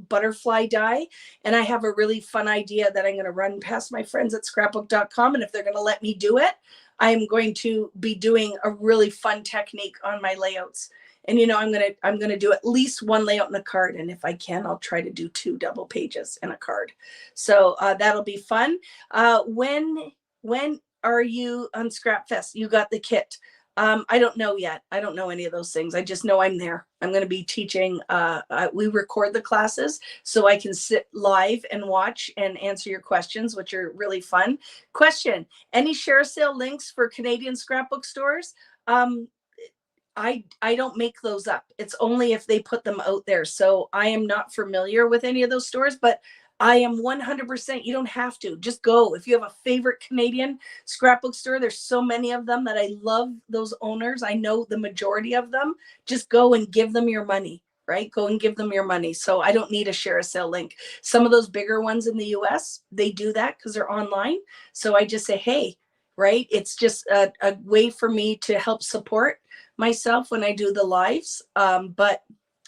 butterfly die. And I have a really fun idea that I'm going to run past my friends at scrapbook.com. And if they're going to let me do it, I am going to be doing a really fun technique on my layouts. And, you know, I'm going to do at least 1 layout in a card. And if I can, I'll try to do 2 double pages in a card. So that'll be fun. When are you on Scrap Fest? You got the kit. I don't know yet. I don't know any of those things. I just know I'm there. I'm going to be teaching. We record the classes so I can sit live and watch and answer your questions, which are really fun. Question: any share sale links for Canadian scrapbook stores? I don't make those up. It's only if they put them out there. So I am not familiar with any of those stores, but I am 100%. You don't have to. Just go. If you have a favorite Canadian scrapbook store, there's so many of them that I love those owners. I know the majority of them. Just go and give them your money, right? Go and give them your money. So I don't need a share a sale link. Some of those bigger ones in the US, they do that because they're online. So I just say, hey, right? It's just a way for me to help support myself when I do the lives. But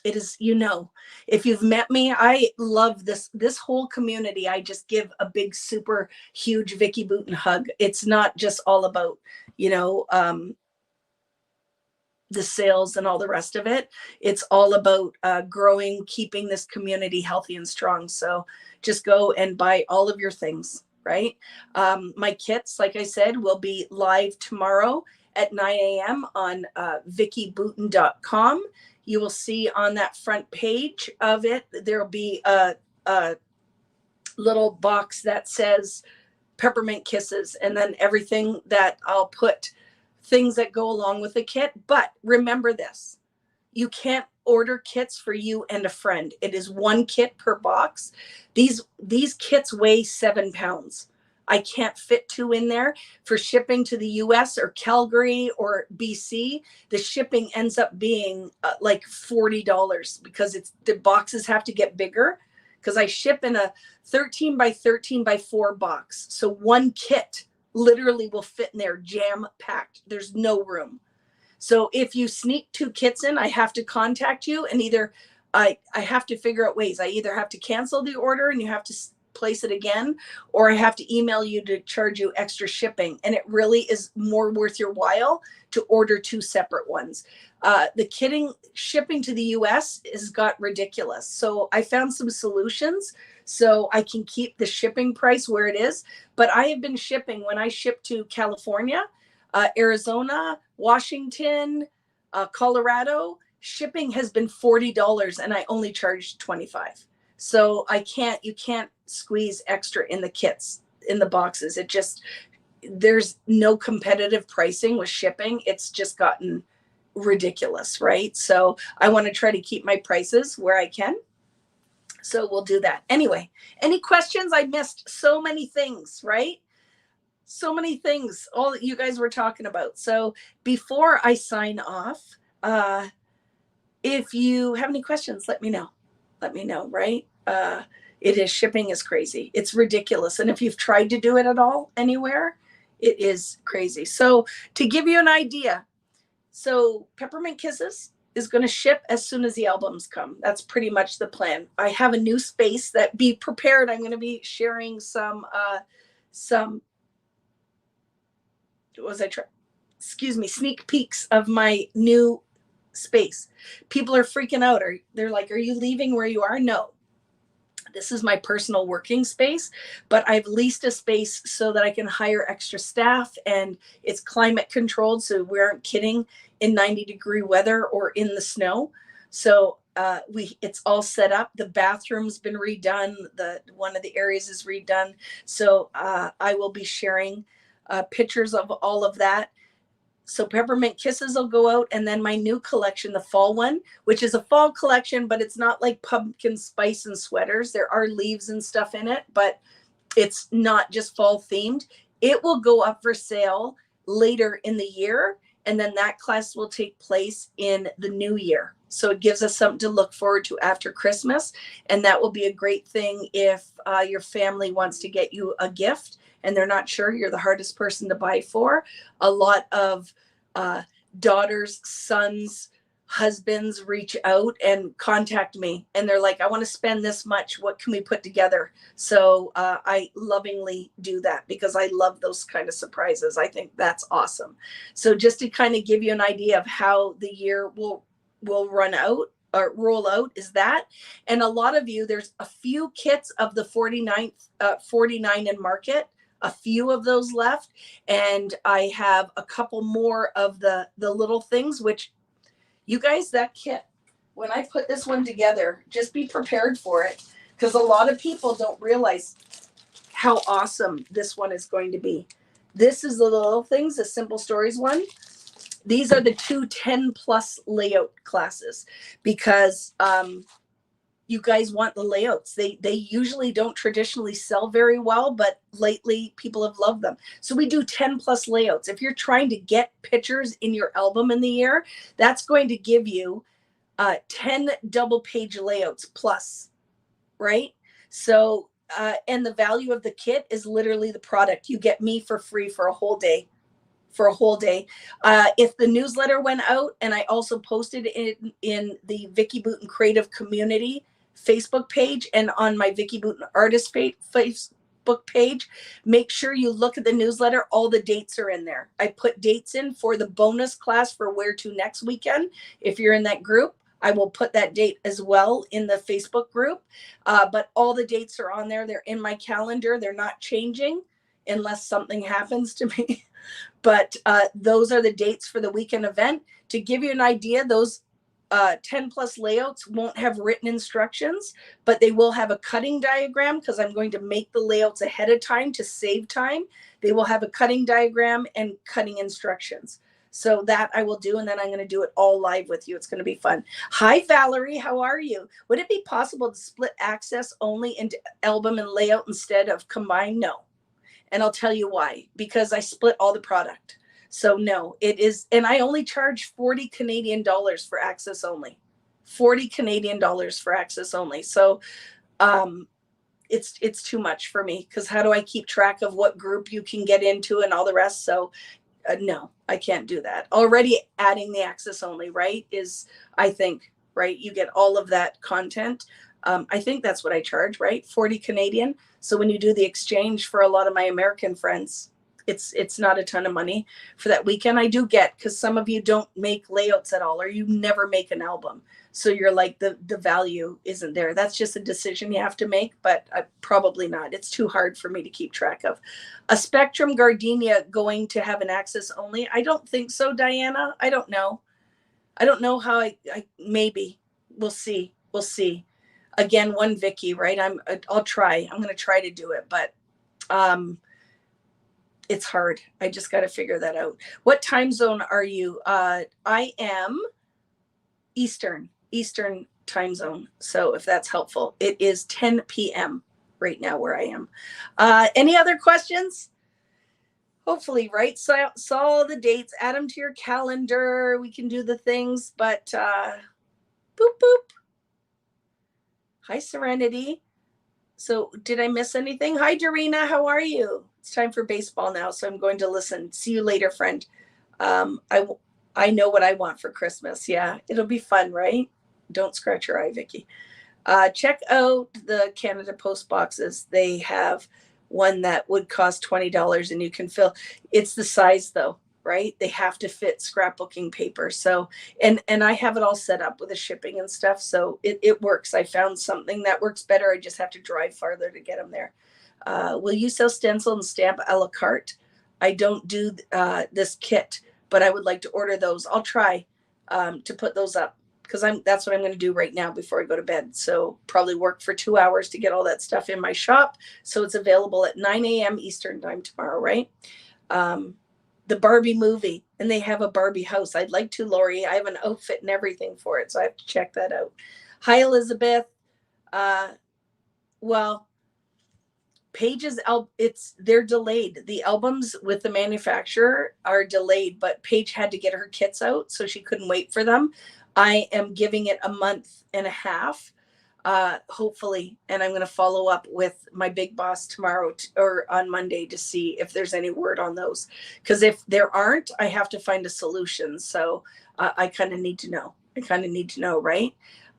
it is, you know, if you've met me, I love this whole community. I just give a big, super huge Vicki Boutin hug. It's not just all about, you know, the sales and all the rest of it. It's all about growing, keeping this community healthy and strong. So just go and buy all of your things, right? My kits, like I said, will be live tomorrow at 9 a.m. on vickiboutin.com. You will see on that front page of it, there'll be a little box that says Peppermint Kisses, and then everything that I'll put, things that go along with the kit. But remember this, you can't order kits for you and a friend. It is 1 kit per box. These kits weigh 7 pounds. I can't fit 2 in there. For shipping to the US or Calgary or BC, the shipping ends up being like $40 because the boxes have to get bigger, because I ship in a 13 by 13 by 4 box. So 1 kit literally will fit in there jam packed. There's no room. So if you sneak 2 kits in, I have to contact you, and either I have to figure out ways. I either have to cancel the order and you have to place it again, or I have to email you to charge you extra shipping. And it really is more worth your while to order 2 separate ones. The shipping to the US has got ridiculous. So I found some solutions so I can keep the shipping price where it is. But I have been shipping, when I ship to California, Arizona, Washington, Colorado, shipping has been $40 and I only charged $25. So you can't squeeze extra in the kits, in the boxes. There's no competitive pricing with shipping. It's just gotten ridiculous, right? So I want to try to keep my prices where I can. So we'll do that. Anyway, any questions? I missed so many things, right? So many things, all that you guys were talking about. So before I sign off, if you have any questions, let me know. Let me know, right? Shipping is crazy. It's ridiculous. And if you've tried to do it at all anywhere, it is crazy. So to give you an idea, so Peppermint Kisses is going to ship as soon as the albums come. That's pretty much the plan. I have a new space that, be prepared. I'm going to be sharing some sneak peeks of my new space. People are freaking out. They're like, are you leaving where you are? No. This is my personal working space, but I've leased a space so that I can hire extra staff, and it's climate controlled, so we aren't kidding in 90-degree weather or in the snow. So it's all set up. The bathroom's been redone. One of the areas is redone. So I will be sharing pictures of all of that. So Peppermint Kisses will go out, and then my new collection, the fall one, which is a fall collection, but it's not like pumpkin spice and sweaters. There are leaves and stuff in it, but it's not just fall themed. It will go up for sale later in the year, and then that class will take place in the new year. So it gives us something to look forward to after Christmas, and that will be a great thing if your family wants to get you a gift and they're not sure. You're the hardest person to buy for. A lot of daughters, sons, husbands reach out and contact me, and they're like, I want to spend this much. What can we put together? So I lovingly do that because I love those kind of surprises. I think that's awesome. So just to kind of give you an idea of how the year will run out or roll out is that. And a lot of you, there's a few kits of the 49 in market, a few of those left, and I have a couple more of the little things, which you guys, that kit, when I put this one together, just be prepared for it, because a lot of people don't realize how awesome this one is going to be. This is the little things, the Simple Stories one. These are the 2 10+ layout classes, because you guys want the layouts. They usually don't traditionally sell very well, but lately people have loved them. So we do 10+ layouts. If you're trying to get pictures in your album in the year, that's going to give you 10 double page layouts plus, right? So, and the value of the kit is literally the product. You get me for free for a whole day. If the newsletter went out, and I also posted it in the Vicki Boutin Creative Community Facebook page and on my Vicki Boutin Artist Facebook page, make sure you look at the newsletter. All the dates are in there. I put dates in for the bonus class for Where to next weekend. If you're in that group, I will put that date as well in the Facebook group. But all the dates are on there. They're in my calendar. They're not changing unless something happens to me. But those are the dates for the weekend event. To give you an idea, those 10+ layouts won't have written instructions, but they will have a cutting diagram, because I'm going to make the layouts ahead of time to save time. They will have a cutting diagram and cutting instructions. So that I will do, and then I'm going to do it all live with you. It's going to be fun. Hi, Valerie. How are you? Would it be possible to split access only into album and layout instead of combined? No. And I'll tell you why. Because I split all the product. So no, it is. And I only charge 40 Canadian dollars for access only. 40 Canadian dollars for access only. So it's too much for me, because how do I keep track of what group you can get into and all the rest? So no, I can't do that. Already adding the access only, right, is, I think, right, you get all of that content. I think that's what I charge, right? 40 Canadian. So when you do the exchange for a lot of my American friends, it's not a ton of money for that weekend. I do get, because some of you don't make layouts at all, or you never make an album. So you're like, the value isn't there. That's just a decision you have to make, but probably not. It's too hard for me to keep track of. A Spectrum Gardenia going to have an access only? I don't think so, Diana. I don't know. I don't know how I maybe we'll see. We'll see. Again, one Vicki, right? I'll try. I'm going to try to do it, but it's hard. I just got to figure that out. What time zone are you? I am Eastern time zone. So if that's helpful, it is 10 p.m. right now where I am. Any other questions? Hopefully, right? So saw the dates, add them to your calendar. We can do the things, but boop, boop. Hi, Serenity. So did I miss anything? Hi, Dorina. How are you? It's time for baseball now, so I'm going to listen. See you later, friend. I know what I want for Christmas. Yeah, it'll be fun, right? Don't scratch your eye, Vicki. Check out the Canada Post boxes. They have one that would cost $20 and you can fill. It's the size though, right? They have to fit scrapbooking paper. So, and I have it all set up with the shipping and stuff. So it works. I found something that works better. I just have to drive farther to get them there. Will you sell stencil and stamp a la carte? I don't do this kit, but I would like to order those. I'll try to put those up because that's what I'm going to do right now before I go to bed. So probably work for 2 hours to get all that stuff in my shop. So it's available at 9 a.m. Eastern time tomorrow, right? The Barbie movie, and they have a Barbie house. I'd like to, Lori. I have an outfit and everything for it, so I have to check that out. Hi, Elizabeth. Well, Paige's they're delayed. The albums with the manufacturer are delayed, but Paige had to get her kits out, so she couldn't wait for them. I am giving it a month and a half, hopefully, and I'm going to follow up with my big boss tomorrow or on Monday to see if there's any word on those. Because if there aren't, I have to find a solution. So I kind of need to know. Right?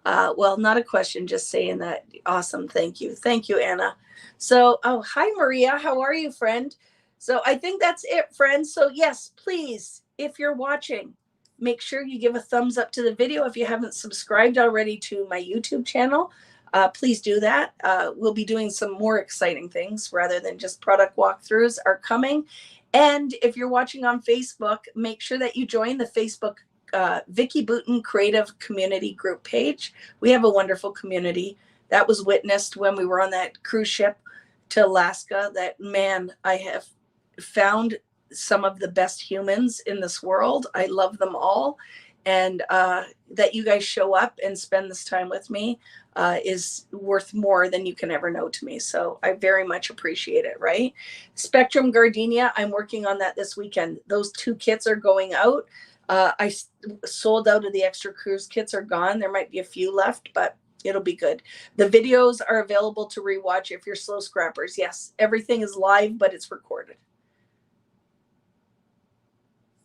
Well, not a question, just saying that. Awesome. Thank you, Anna. So, hi, Maria. How are you, friend? So I think that's it, friends. So yes, please, if you're watching, make sure you give a thumbs up to the video. If you haven't subscribed already to my YouTube channel, please do that. We'll be doing some more exciting things rather than just product walkthroughs are coming. And if you're watching on Facebook, make sure that you join the Facebook Vicki Boutin Creative Community Group page. We have a wonderful community that was witnessed when we were on that cruise ship to Alaska. That, man, I have found some of the best humans in this world. I love them all. And that you guys show up and spend this time with me is worth more than you can ever know to me. So I very much appreciate it, right? Spectrum Gardenia, I'm working on that this weekend. Those 2 kits are going out. I sold out of the extra cruise kits are gone. There might be a few left, but it'll be good. The videos are available to rewatch if you're slow scrappers. Yes, everything is live, but it's recorded.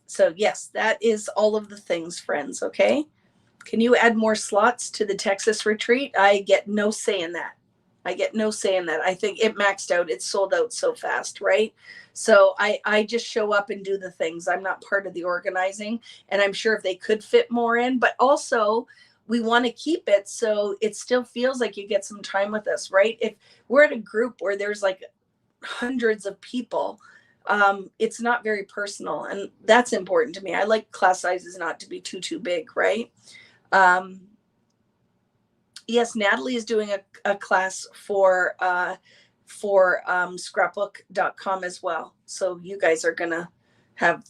So yes, that is all of the things, friends. Okay. Can you add more slots to the Texas retreat? I get no say in that. I think it maxed out. It sold out so fast, right? So I just show up and do the things. I'm not part of the organizing, and I'm sure if they could fit more in, but also we want to keep it so it still feels like you get some time with us, right? If we're at a group where there's like hundreds of people, it's not very personal, and that's important to me. I like class sizes not to be too big, right? Yes, Natalie is doing a class for scrapbook.com as well. So you guys are gonna have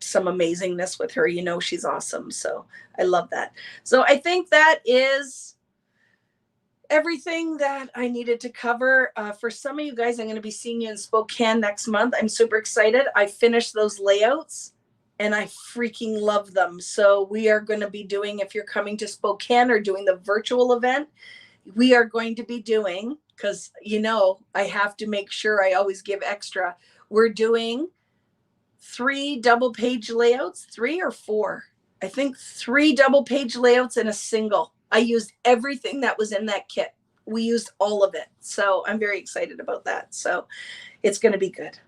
some amazingness with her. You know, she's awesome. So I love that. So I think that is everything that I needed to cover. For some of you guys, I'm going to be seeing you in Spokane next month. I'm super excited. I finished those layouts and I freaking love them. So we are going to be doing, if you're coming to Spokane or doing the virtual event, we are going to be doing, because you know I have to make sure I always give extra. We're doing 3 double page layouts, 3 or 4. I think 3 double page layouts and a single. I used everything that was in that kit. We used all of it. So I'm very excited about that. So it's going to be good.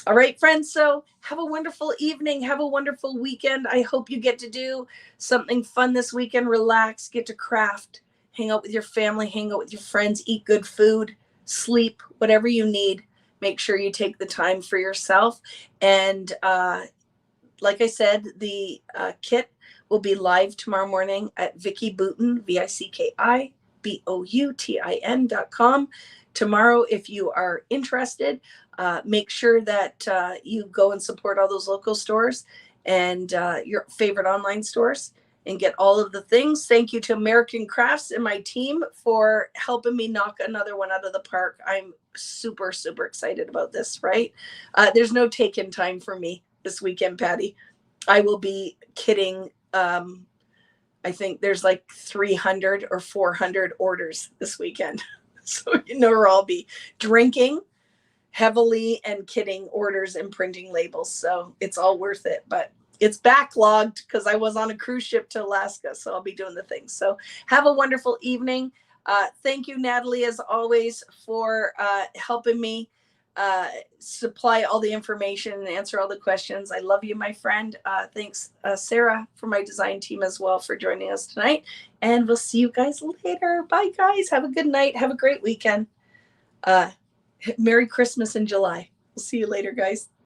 All right, friends. So have a wonderful evening. Have a wonderful weekend. I hope you get to do something fun this weekend. Relax, get to craft, hang out with your family, hang out with your friends, eat good food, sleep, whatever you need. Make sure you take the time for yourself. And like I said, the kit will be live tomorrow morning at Vicki Boutin, VICKIBOUTIN.com. Tomorrow, if you are interested, make sure that you go and support all those local stores and your favorite online stores and get all of the things. Thank you to American Crafts and my team for helping me knock another one out of the park. I'm super, super excited about this, right? There's no take-in time for me this weekend, Patty. I will be kidding. I think there's like 300 or 400 orders this weekend. So, where I'll be drinking heavily and kidding orders and printing labels. So it's all worth it, but it's backlogged because I was on a cruise ship to Alaska. So I'll be doing the things. So have a wonderful evening. Thank you, Natalie, as always, for helping me supply all the information and answer all the questions. I love you, my friend. Thanks, Sarah, for my design team as well, for joining us tonight. And we'll see you guys later. Bye, guys. Have a good night. Have a great weekend. Merry Christmas in July. We'll see you later, guys.